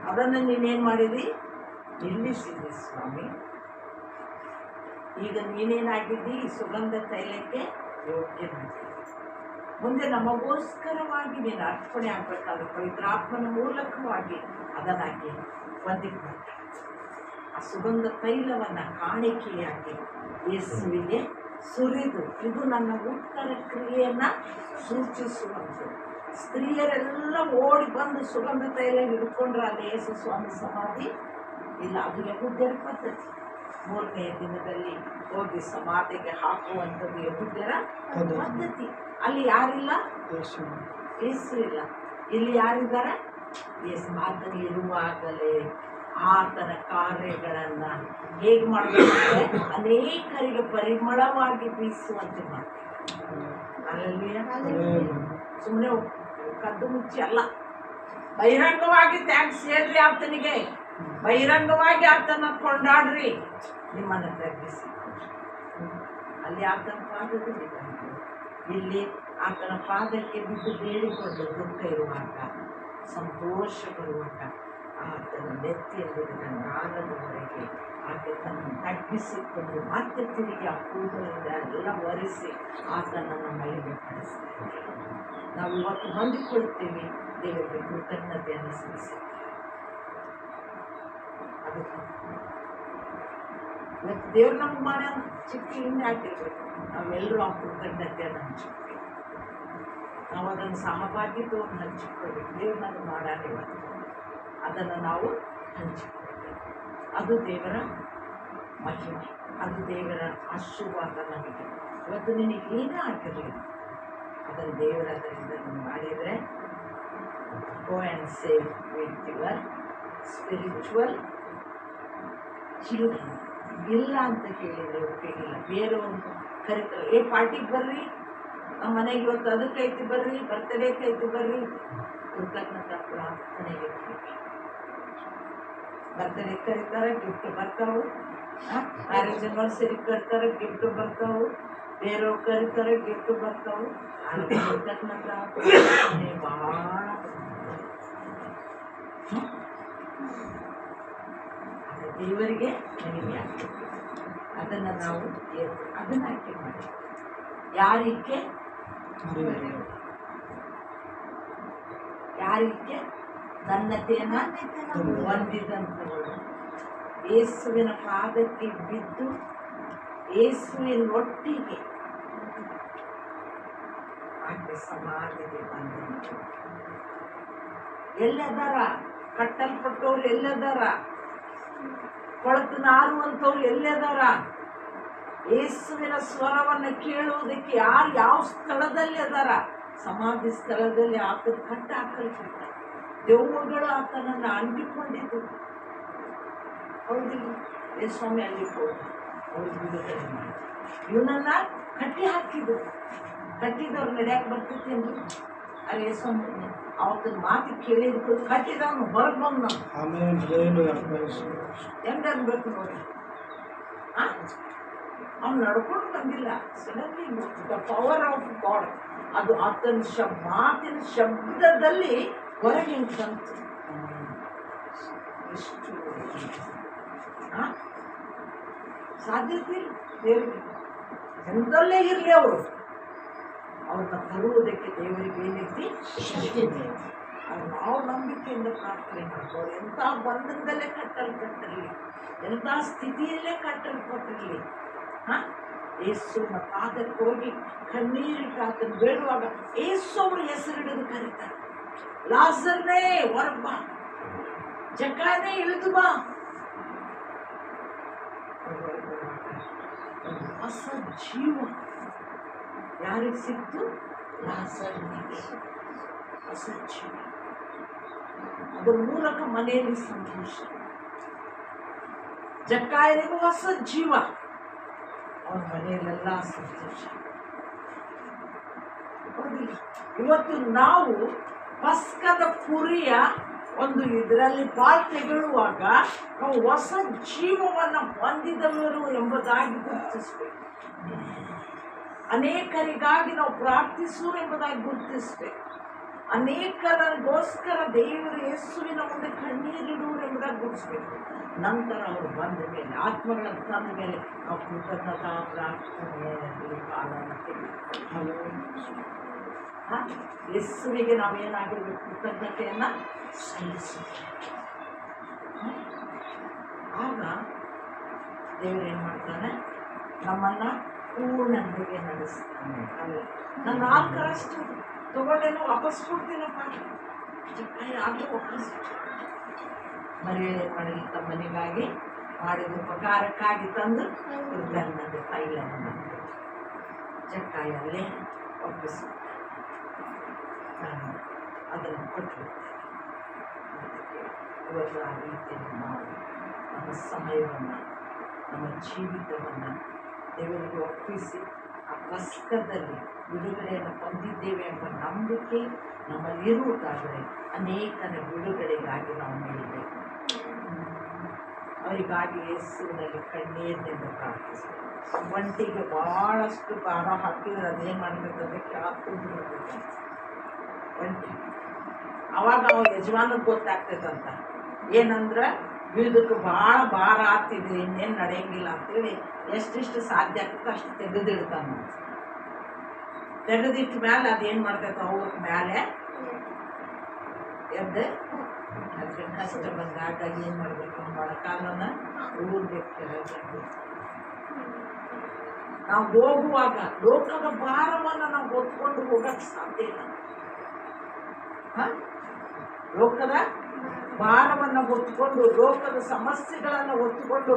ಅದನ್ನ ನೀನೇನ್ ಮಾಡಿದಿ? ನಿಲ್ಲಿಸಿದ್ದಿ ಸ್ವಾಮಿ. ಈಗ ನೀನೇನಾಗಿದ್ದಿ? ಸುಗಂಧ ತೈಲಕ್ಕೆ ಯೋಗ್ಯನಾಗಿದ್ದಿ. ಮುಂದೆ ನಮಗೋಸ್ಕರವಾಗಿ ನೀನು ಅರ್ಪಣೆ ಆಗ್ಬೇಕಾದ್ರೆ ಪವಿತ್ರಾತ್ಮನ ಮೂಲಕವಾಗಿ ಅದನ್ನಾಗಿ ಹೊಂದಿಕ್ ಮಾಡ್ತಾರೆ. ಆ ಸುಗಂಧ ತೈಲವನ್ನ ಕಾಣಿಕೆಯಾಗಿ ಯೇಸುವಿಗೆ ಸುರಿದು, ಇದು ನನ್ನ ಉತ್ತರ ಕ್ರಿಯೆಯನ್ನ ಸೂಚಿಸುವಂಥದ್ದು. ಸ್ತ್ರೀಯರೆಲ್ಲ ಓಡಿ ಬಂದು ಸುಗಂಧ ತೈಲ ಹಿಡ್ಕೊಂಡ್ರೆ ಅಲ್ಲಿ ಯೇಸು ಸ್ವಾಮಿ ಸಮಾಧಿ ಇಲ್ಲ. ಅದು ಯಹೂದ್ಯರ ಪದ್ಧತಿ. 3ನೇ ದಿನದಲ್ಲಿ ಹೋಗಿ ಸಮಾಧಿಗೆ ಹಾಕುವಂಥದ್ದು ಯಹೂದ್ಯರ ಪದ್ಧತಿ. ಅಲ್ಲಿ ಯಾರಿಲ್ಲ? ಯೇಸು ಇಲ್ಲ. ಇಲ್ಲಿ ಯಾರಿದ್ದಾರೆ? ಯೇಸು. ಆತನ ಇರುವಾಗಲೇ ಆತನ ಕಾರ್ಯಗಳನ್ನ ಹೇಗೆ ಮಾಡಬೇಕು? ಅನೇಕರಿಗೆ ಪರಿಮಳವಾಗಿ ಬೀಸುವಂತೆ ಮಾಡ್ತಾರೆ. ಸುಮ್ಮನೆ ಕದ್ದು ಮುಚ್ಚಿ ಅಲ್ಲ, ಬಹಿರಂಗವಾಗಿ ಥ್ಯಾಂಕ್ಸ್ ಹೇಳ್ರಿ ಆತನಿಗೆ, ಬಹಿರಂಗವಾಗಿ ಆತನ ಕೊಂಡಾಡ್ರಿ, ನಿಮ್ಮನ್ನ ತಗ್ಗಿಸಿ. ಅಲ್ಲಿ ಆತನ ಪಾದದಲ್ಲಿ ಇಲ್ಲಿ ಆತನ ಪಾದಕ್ಕೆ ಬಿದ್ದು ಬೇಡಿಕೊಂಡು ದುಃಖ ಇರುವಾಗ, ಸಂತೋಷ ಬರುವಾಗ ಆತನ ನೆತ್ತಿಯಲ್ಲಿದ್ದ ಜ್ಞಾನದವರೆಗೆ ಆಕೆ ತನ್ನ ತಗ್ಗಿಸಿಕೊಂಡು ಮತ್ತೆ ತಿರುಗಿ ಆ ಕೂದಲಿಂದ ಎಲ್ಲ ಒರೆಸಿ ಆತನನ್ನು ಮೈಗೆ ಪಡಿಸ್ತಾರೆ. ನಾವು ಇವತ್ತು ಹೊಂದಿಕೊಳ್ತೀವಿ, ದೇವರಿಗೆ ಕೃತಜ್ಞತೆಯನ್ನು ಸಲ್ಲಿಸ್ತೀವಿ. ಅದಕ್ಕೆ ಇವತ್ತು ದೇವ್ರು ನಮ್ಗೆ ಮಾಡ ಚಿಕ್ಕ ಹಿಂದೆ ಹಾಕಿರ್ಬೇಕು. ನಾವೆಲ್ಲರೂ ಆ ಕೃತಜ್ಞತೆಯನ್ನು ಹಂಚಿಕೊಳ್ಬೇಕು. ನಾವು ಅದನ್ನು ಸಹಭಾಗಿತ್ವವನ್ನು ಹಂಚಿಕೊಳ್ಬೇಕು. ದೇವ್ರು ನಮ್ಗೆ ಮಾಡ್ಯಾರ ಇವತ್ತು, ಅದನ್ನು ನಾವು ಹಂಚಿಕೊಳ್ಬೇಕು. ಅದು ದೇವರ ಮಹಿಮೆ, ಅದು ದೇವರ ಆಶೀರ್ವಾದ ನಮಗೆ. ಇವತ್ತು ನಿನಗೆ ಏನೇ ಆಗಿರಲಿ ಅದನ್ನು ದೇವರ ಅದರಿಂದ ನೀವು ಮಾಡಿದರೆ go and save with your spiritual children. ಇಲ್ಲ ಅಂತ ಕೇಳಿದರೆ ಉಪಯೋಗಿಲ್ಲ. ಬೇರೆಯವ್ರನ್ನ ಕರಿತಾರೆ, ಪಾರ್ಟಿಗೆ ಬರ್ರಿ, ನಮ್ಮ ಮನೆಗೆ ಇವತ್ತು ಅದಕ್ಕೆ ಐತಿ ಬರ್ರಿ, ಬರ್ತಡೇಕ್ಕೆ ಐತಿ ಬರ್ರಿ. ಕೃತಜ್ಞತಾ ಪ್ರಾರ್ಥನೆಗೆ ಬರ್ತಡೇ ಕರೀತಾರೆ, ಗಿಫ್ಟ್ ಬರ್ತಾವು. ಮ್ಯಾರೇಜ್ ಆನಿವರ್ಸರಿ ಕರೀತಾರೆ, ಗಿಫ್ಟ್ ಬರ್ತಾವು. ಬೇರೆಯವ್ರು ಕರೀತಾರೆ, ಗಿಫ್ಟ್ ಬರ್ತಾವು. ಕೃತಜ್ಞತಾ ಭಾಳ ದೇವರಿಗೆ ಮಹಿಮೆ ಆಗ್ತದೆ. ಅದನ್ನು ನಾವು ಅದನ್ನು ಆಯ್ಕೆ ಮಾಡಿ ಯಾರಿಗೆ ನನ್ನತೆಯನ್ನು ಹೊಂದಿದಂಥವಳು ಯೇಸುವಿನ ಪಾದಕ್ಕೆ ಬಿದ್ದು ಯೇಸುವಿನ ಒಟ್ಟಿಗೆ ಆಕೆ ಸಮಾಧಿಗೆ ಬಂದಂತೆ. ಎಲ್ಲದಾರ ಕಟ್ಟಲ್ಪಟ್ಟವ್ರು ಎಲ್ಲದಾರ, ಕೊಳತು ನಾರುವಂಥವ್ರು ಎಲ್ಲದಾರ, ಯೇಸುವಿನ ಸ್ವರವನ್ನು ಕೇಳುವುದಕ್ಕೆ ಯಾರು ಯಾವ ಸ್ಥಳದಲ್ಲಿ ಅದಾರ? ಸಮಾಧಿ ಸ್ಥಳದಲ್ಲಿ ಆತನ ಕಟ್ಟ ಹಾಕಲ್ಪಟ್ಟ. ದೆವ್ವಗಳು ಆತನನ್ನು ಅಂಟಿಕೊಂಡಿದ್ದು. ಹೌದಿಲ್ಲ? ಯೇಸ್ವಾಮಿ ಅಲ್ಲಿ ಹೋಗಿ ಅವ್ರು ಬಿಡುಗಡೆ ಮಾಡಿ ಇವನನ್ನ ಕಟ್ಟಿ ಹಾಕಿದ್ರು. ಕಟ್ಟಿದವ್ರು ನಡೆಯಕ್ಕೆ ಬರ್ತೈತಿ ಅಂದ್ರು. ಅಲ್ಲಿ ಯೇಸ್ವಾಮಿ ಅವತ್ತಿನ ಮಾತು ಕೇಳಿದ್ರು ಕಟ್ಟಿದವನು ಹೊರಗೆ ಬಂದ ಹೆಂಗ ಅನ್ಬೇಕು ನೋಡ್ರಿ. ಅವ್ನು ನಡ್ಕೊಂಡು ಬಂದಿಲ್ಲ. Suddenly the power of god ಅದು ಆತನ ಮಾತಿನ ಶಬ್ದದಲ್ಲಿ ಹೊರಗೆ ಹಿಂಗೆ ಬಂತು. ಎಷ್ಟು ಸಾಧ್ಯತೆ ಇಲ್ಲ ದೇವರಿಗೆ. ಎಂದಲ್ಲೇ ಇರಲಿ ಅವರು ಅವ್ರನ್ನ ತರುವುದಕ್ಕೆ ದೇವರಿಗೆ ಏನೈತಿ ಶಕ್ತಿ ಇದೆ. ಅದು ನಾವು ನಂಬಿಕೆಯಿಂದ ಪ್ರಾರ್ಥನೆ ಮಾಡ್ಬೋದು. ಎಂಥ ಬಂಧನದಲ್ಲೇ ಕಟ್ಟಲ್ಪಟ್ಟಿರಲಿ, ಎಂಥ ಸ್ಥಿತಿಯಲ್ಲೇ ಕಟ್ಟಲ್ಪಟ್ಟಿರಲಿ, ಯೇಸುವಿನ ಪಾದಕ್ಕೆ ಹೋಗಿ ಕಣ್ಣೀರಿಗೆ ಆತನ ಬೇಡುವಾಗ ಯೇಸು ಅವರು ಹೆಸರಿಡಿದು ಕರೀತಾರೆ, ಲಾಜರ್ನೇ ಹೊರಗೆ ಬಾ, ಜಕ್ಕಾಯನೇ ಇಳಿದು ಬಾ. ಹೊಸ ಜೀವ ಯಾರಿಗೆ ಸಿಕ್ತು? ಲಾಜರನಿಗೆ ಹೊಸ ಜೀವ. ಅದರ ಮೂಲಕ ಮನೆಯಲ್ಲಿ ಸಂತೋಷ. ಜಕ್ಕಾಯನಿಗೂ ಹೊಸ ಜೀವ, ಅವನ ಮನೆಯಲ್ಲೆಲ್ಲ ಸಂತೋಷ. ಇವತ್ತು ನಾವು ಪಸ್ಕದ ಕುರಿಯ ಒಂದು ಇದರಲ್ಲಿ ಪಾಲ್ ತೆಗೆಳುವಾಗ ನಾವು ಹೊಸ ಜೀವವನ್ನು ಹೊಂದಿದವರು ಎಂಬುದಾಗಿ ಗುರುತಿಸ್ಬೇಕು. ಅನೇಕರಿಗಾಗಿ ನಾವು ಪ್ರಾರ್ಥಿಸುವರು ಎಂಬುದಾಗಿ ಗುರುತಿಸ್ಬೇಕು. ಅನೇಕರಿಗೋಸ್ಕರ ದೇವರು ಯೇಸುವಿನ ಮುಂದೆ ಕಣ್ಣೀರಿಡುವರು ಎಂಬುದಾಗಿ ಗುರುತಿಸ್ಬೇಕು. ನಂತರ ಅವರು ಬಂದ ಮೇಲೆ ಆತ್ಮಗಳನ್ನು ತಂದ ಮೇಲೆ ನಾವು ಕೃತಜ್ಞತಾ ಪ್ರಾರ್ಥನೆಯಲ್ಲಿ ಕಾಲವನ್ನು ಯೇಸುವಿಗೆ ನಾವೇನಾಗಿರ್ಬೇಕು? ಕೃತಜ್ಞತೆಯನ್ನ ಸಲ್ಲಿಸಬೇಕು. ಆಗ ದೇವರೇನು ಮಾಡ್ತಾನೆ? ನಮ್ಮನ್ನ ಪೂರ್ಣತೆಗೆ ನಡೆಸ್ತಾನೆ. ಅಲ್ಲ, ನಾನು 4 ತಗೊಂಡೇನೋ ವಾಪಸ್ ಕೊಡ್ತೀನಪ್ಪ, ಆಗಲೂ ವಾಪಸ್ ಮರಿ ಮಾಡಲಿ. ತಮ್ಮ ಮನೆಗಾಗಿ ಮಾಡಿದ ಉಪಕಾರಕ್ಕಾಗಿ ತಂದು ಗಂಧದ ತೈಲವನ್ನು ಜಕ್ಕಾಯಲ್ಲೇ ಒಪ್ಪಿಸಿ ನಾನು ಅದನ್ನು ಕೊಟ್ಟು ಇವತ್ತು ಆ ರೀತಿಯಲ್ಲಿ ನಾವು ನಮ್ಮ ಸಮಯವನ್ನು, ನಮ್ಮ ಜೀವಿತವನ್ನು ದೇವರಿಗೆ ಒಪ್ಪಿಸಿ ಆ ಪಸ್ಕದಲ್ಲಿ ಬಿಡುಗಡೆಯನ್ನು ಹೊಂದಿದ್ದೇವೆ ಎಂಬ ನಂಬಿಕೆ ನಮ್ಮಲ್ಲಿರುವುದಾದರೆ ಅನೇಕನ ಬಿಡುಗಡೆಗಾಗಿ ನಾವು ನೀಡಬೇಕು. ಅವರಿಗಾಗಿ ಯೇಸುವಿನಲ್ಲಿ ಕಣ್ಣೀರಿನಿಂದ ಪ್ರಾರ್ಥಿಸಬೇಕು. ಒಂಟಿಗೆ ಭಾಳಷ್ಟು ಭಾರ ಹಾಕಿದ್ರೆ ಅದೇನು ಮಾಡಬೇಕು? ಅದಕ್ಕೆ ಹಾಕ್ತಿರ್ಬೇಕು ಒಂಟಿ. ಅವಾಗ ಅವ್ರ ಯಜಮಾನಿಗೆ ಗೊತ್ತಾಗ್ತೈತಂತ, ಏನಂದ್ರೆ ಇದಕ್ಕೆ ಭಾಳ ಭಾರ ಆಗ್ತಿದೆ, ಇನ್ನೇನು ನಡೆಯಂಗಿಲ್ಲ ಅಂತೇಳಿ ಎಷ್ಟಿಷ್ಟು ಸಾಧ್ಯ ಆಗ್ತದೆ ಅಷ್ಟು ತೆಗೆದಿಡ್ತಾನೆ. ತೆಗೆದಿಟ್ಟ ಮೇಲೆ ಅದೇನು ಮಾಡ್ತೈತೆ? ಅವ್ರ ಮೇಲೆ ಎದ್ದು ಅದಕ್ಕೆ ಕಷ್ಟ ಬಂದಾಗ ಏನು ಮಾಡಬೇಕು? ಮೊಳಕಾಲನ್ನ ಊರ್ಬೇಕು. ನಾವು ಹೋಗುವಾಗ ಲೋಕದ ಭಾರವನ್ನು ನಾವು ಹೊತ್ಕೊಂಡು ಹೋಗಕ್ಕೆ ಸಾಧ್ಯ ಇಲ್ಲ. ಲೋಕದ ಭಾರವನ್ನು ಹೊತ್ಕೊಂಡು, ಲೋಕದ ಸಮಸ್ಯೆಗಳನ್ನು ಹೊತ್ಕೊಂಡು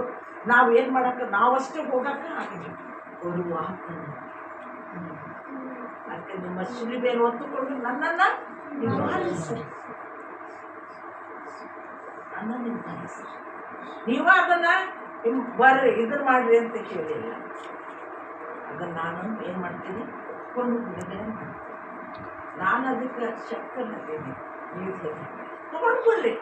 ನಾವೇನು ಮಾಡಕ್ಕೆ? ನಾವಷ್ಟೇ ಹೋಗಕ್ಕೆ ಆಗಿಲ್ಲ. ಅವರು ಆತನ ಅದಕ್ಕೆ ನಿಮ್ಮ ಶಿಲುಬೆಯನ್ನು ಹೊತ್ತುಕೊಂಡು ನನ್ನನ್ನು ನಿವಾರಿಸಿ, ನನ್ನನ್ನು ನಿವಾರಿಸಿ. ನೀವು ಅದನ್ನ ಬರ್ರಿ ಇದನ್ನು ಮಾಡ್ರಿ ಅಂತ ಕೇಳಿಲ್ಲ. ಅದನ್ನು ನಾನು ಏನು ಮಾಡ್ತೀನಿ? ಕೊಂಡು ಬಿಡುಗಡೆ ಮಾಡ್ತೀನಿ. ನಾನು ಅದಕ್ಕೆ ಶಕ್ತನಿದ್ದೀನಿ. ನೀವು ತಗೊಂಡ್ಕೊಳ್ರಿ.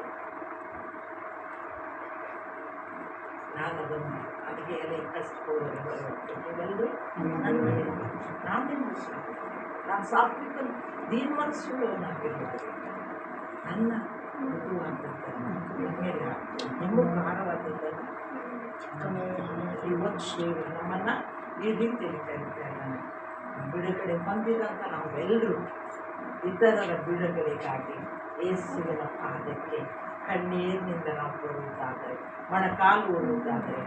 ನಾನು ಅದನ್ನು ಅದಕ್ಕೆ ಎಲೆ ಕಷ್ಟಪಡುವವರು ನಾನು ಸಾತ್ವಿಕ ದೀನ ಮನಸ್ಸುಳ್ಳವನಾಗಿರ್ಬೇಕು. ನನ್ನ ನಿಮಗೆ ಭಾರವಾದದ್ದನ್ನು ಇವತ್ತು ದೇವರು ನಮ್ಮನ್ನು ಈ ರೀತಿಯಲ್ಲಿ ಕರೀತಾರೆ. ಬಿಡುಗಡೆ ಹೊಂದಿದಂಥ ನಾವೆಲ್ಲರೂ ಇತರರ ಬಿಡುಗಡೆಗಾಗಿ ಯೇಸುವಿನ ಪಾದಕ್ಕೆ ಕಣ್ಣೀರಿನಿಂದ ನಾವು ಬರುವುದಾದರೆ, ಮೊಣಕಾಲು ಓಡುವುದಾದರೆ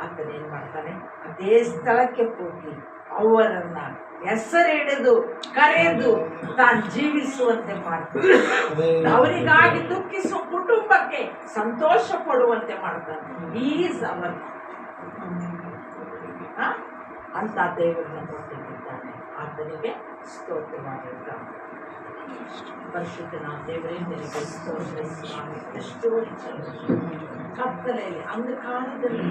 ಆತನ ಏನು ಮಾಡ್ತಾನೆ, ಅದೇ ಸ್ಥಳಕ್ಕೆ ಹೋಗಿ ಅವರನ್ನು ಹೆಸರಿಡಿದು ಕರೆದು ತಾನು ಜೀವಿಸುವಂತೆ ಮಾಡ್ತಾನೆ. ಅವರಿಗಾಗಿ ದುಃಖಿಸುವ ಕುಟುಂಬಕ್ಕೆ ಸಂತೋಷ ಪಡುವಂತೆ ಮಾಡ್ತಾನೆ. ಈಸ್ ಅವರ್ ಅಂತ ದೇವರನ್ನು ಕೊಟ್ಟಿದ್ದಾನೆ. ಆತನಿಗೆ ಸ್ತೋತ್ರವಾಗಿದ್ದಾನೆ. ಪರಿಶುದ್ಧನ ದೇವರೇ ನಿನಗೆ ಸ್ತೋತ್ರ. ಎಷ್ಟೋ ಕತ್ತಲೆಯಲ್ಲಿ, ಅಂಧಕಾರದಲ್ಲಿ,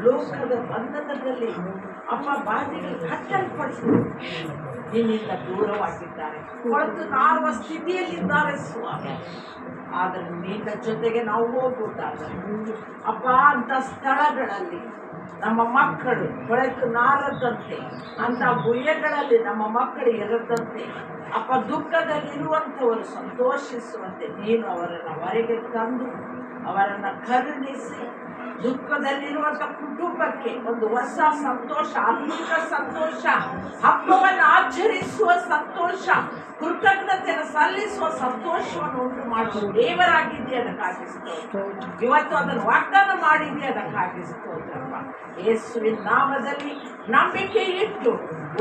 ಲೋಕದ ಬಂಧನದಲ್ಲಿ ಅಪ್ಪ ಬಾಧಿಗೆ ಕಟ್ಟಲ್ಪಡಿಸಿ ನಿನ್ನಿಂದ ದೂರವಾಗಿದ್ದಾರೆ, ಹೊರತು ನಾರುವ ಸ್ಥಿತಿಯಲ್ಲಿದ್ದಾರೆ ಸ್ವಾಮಿ. ಆದರೆ ನಿನ್ನ ಜೊತೆಗೆ ನಾವು ಹೋಗುವುದಾದರೆ ಅಪ್ಪ ಅಂಥ ಸ್ಥಳಗಳಲ್ಲಿ ನಮ್ಮ ಮಕ್ಕಳು ಹೊಳೆತು ನಾರದಂತೆ, ಅಂಥ ಗುಹೆಗಳಲ್ಲಿ ನಮ್ಮ ಮಕ್ಕಳು ಇರದಂತೆ ಅಪ್ಪ ದುಃಖದಲ್ಲಿರುವಂಥವರು ಸಂತೋಷಿಸುವಂತೆ ನೀನು ಅವರನ್ನು ಹೊರಗೆ ತಂದು ಅವರನ್ನು ಕರುಣಿಸಿ ದುಃಖದಲ್ಲಿರುವಂಥ ಕುಟುಂಬಕ್ಕೆ ಒಂದು ಹೊಸ ಸಂತೋಷ, ಆತ್ಮಿಕ ಸಂತೋಷ, ಹಬ್ಬವನ್ನು ಆಚರಿಸುವ ಸಂತೋಷ, ಕೃತಜ್ಞತೆಯನ್ನು ಸಲ್ಲಿಸುವ ಸಂತೋಷವನ್ನು ಉಂಟು ಮಾಡುವ ದೇವರಾಗಿದ್ದೆ. ಅದಕ್ಕಾಗಿ ಸ್ತೋತ್ರ. ಇವತ್ತು ಅದನ್ನು ವಾಗ್ದಾನ ಮಾಡಿದ್ದೆ. ಅದಕ್ಕಾಗಿ ಸ್ತೋತ್ರಪ್ಪ. ಯೇಸುವಿನ ನಾಮದಲ್ಲಿ ನಂಬಿಕೆ ಇಟ್ಟು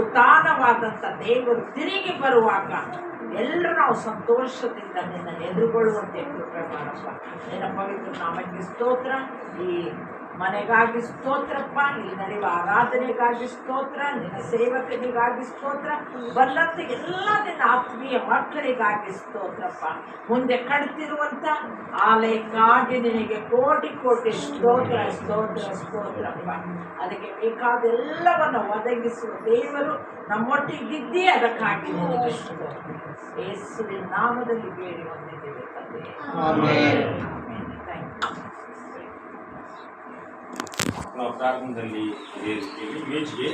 ಉತ್ತಾನವಾದಂಥ ದೇವರು ತಿರುಗಿ ಬರುವಾಗ ಎಲ್ಲರೂ ನಾವು ಸಂತೋಷದಿಂದ ನಿನ್ನನ್ನು ಎದುರುಗೊಳ್ಳುವಂತೆ ಕೃಪೆ ಮಾಡಪ್ಪ. ನಿನ್ನ ಪವಿತ್ರ ನಾಮಕ್ಕೆ ಸ್ತೋತ್ರ. ಈ ಮನೆಗಾಗಿ ಸ್ತೋತ್ರಪ್ಪ. ಇಲ್ಲಿ ನಡೆಯುವ ಆರಾಧನೆಗಾಗಿ ಸ್ತೋತ್ರ. ನಿನ್ನ ಸೇವಕನಿಗಾಗಿ ಸ್ತೋತ್ರ. ಬಲ್ಲಂತೆ ಎಲ್ಲ ನಿನ್ನ ಆತ್ಮೀಯ ಮಕ್ಕಳಿಗಾಗಿ ಸ್ತೋತ್ರಪ್ಪ. ಮುಂದೆ ಕಟ್ತಿರುವಂಥ ಆಲಯಕ್ಕಾಗಿ ನಿನಗೆ ಕೋಟಿ ಕೋಟಿ ಸ್ತೋತ್ರ ಸ್ತೋತ್ರ ಸ್ತೋತ್ರಪ್ಪ. ಅದಕ್ಕೆ ಬೇಕಾದೆಲ್ಲವನ್ನು ಒದಗಿಸುವ ದೇವರು ನಮ್ಮೊಟ್ಟಿಗಿದ್ದೇ. ಅದಕ್ಕಾಗಿ ನಿನಗೆ ಸ್ತೋತ್ರ. ಯೇಸುವಿನ ನಾಮದಲ್ಲಿ ಬೇಡಿ ಹೊಂದಿದ್ದೇವೆ ತಂದೆ. ನಾವು ಪ್ರಾರಂಭದಲ್ಲಿ ವೇಜ್ಗೆ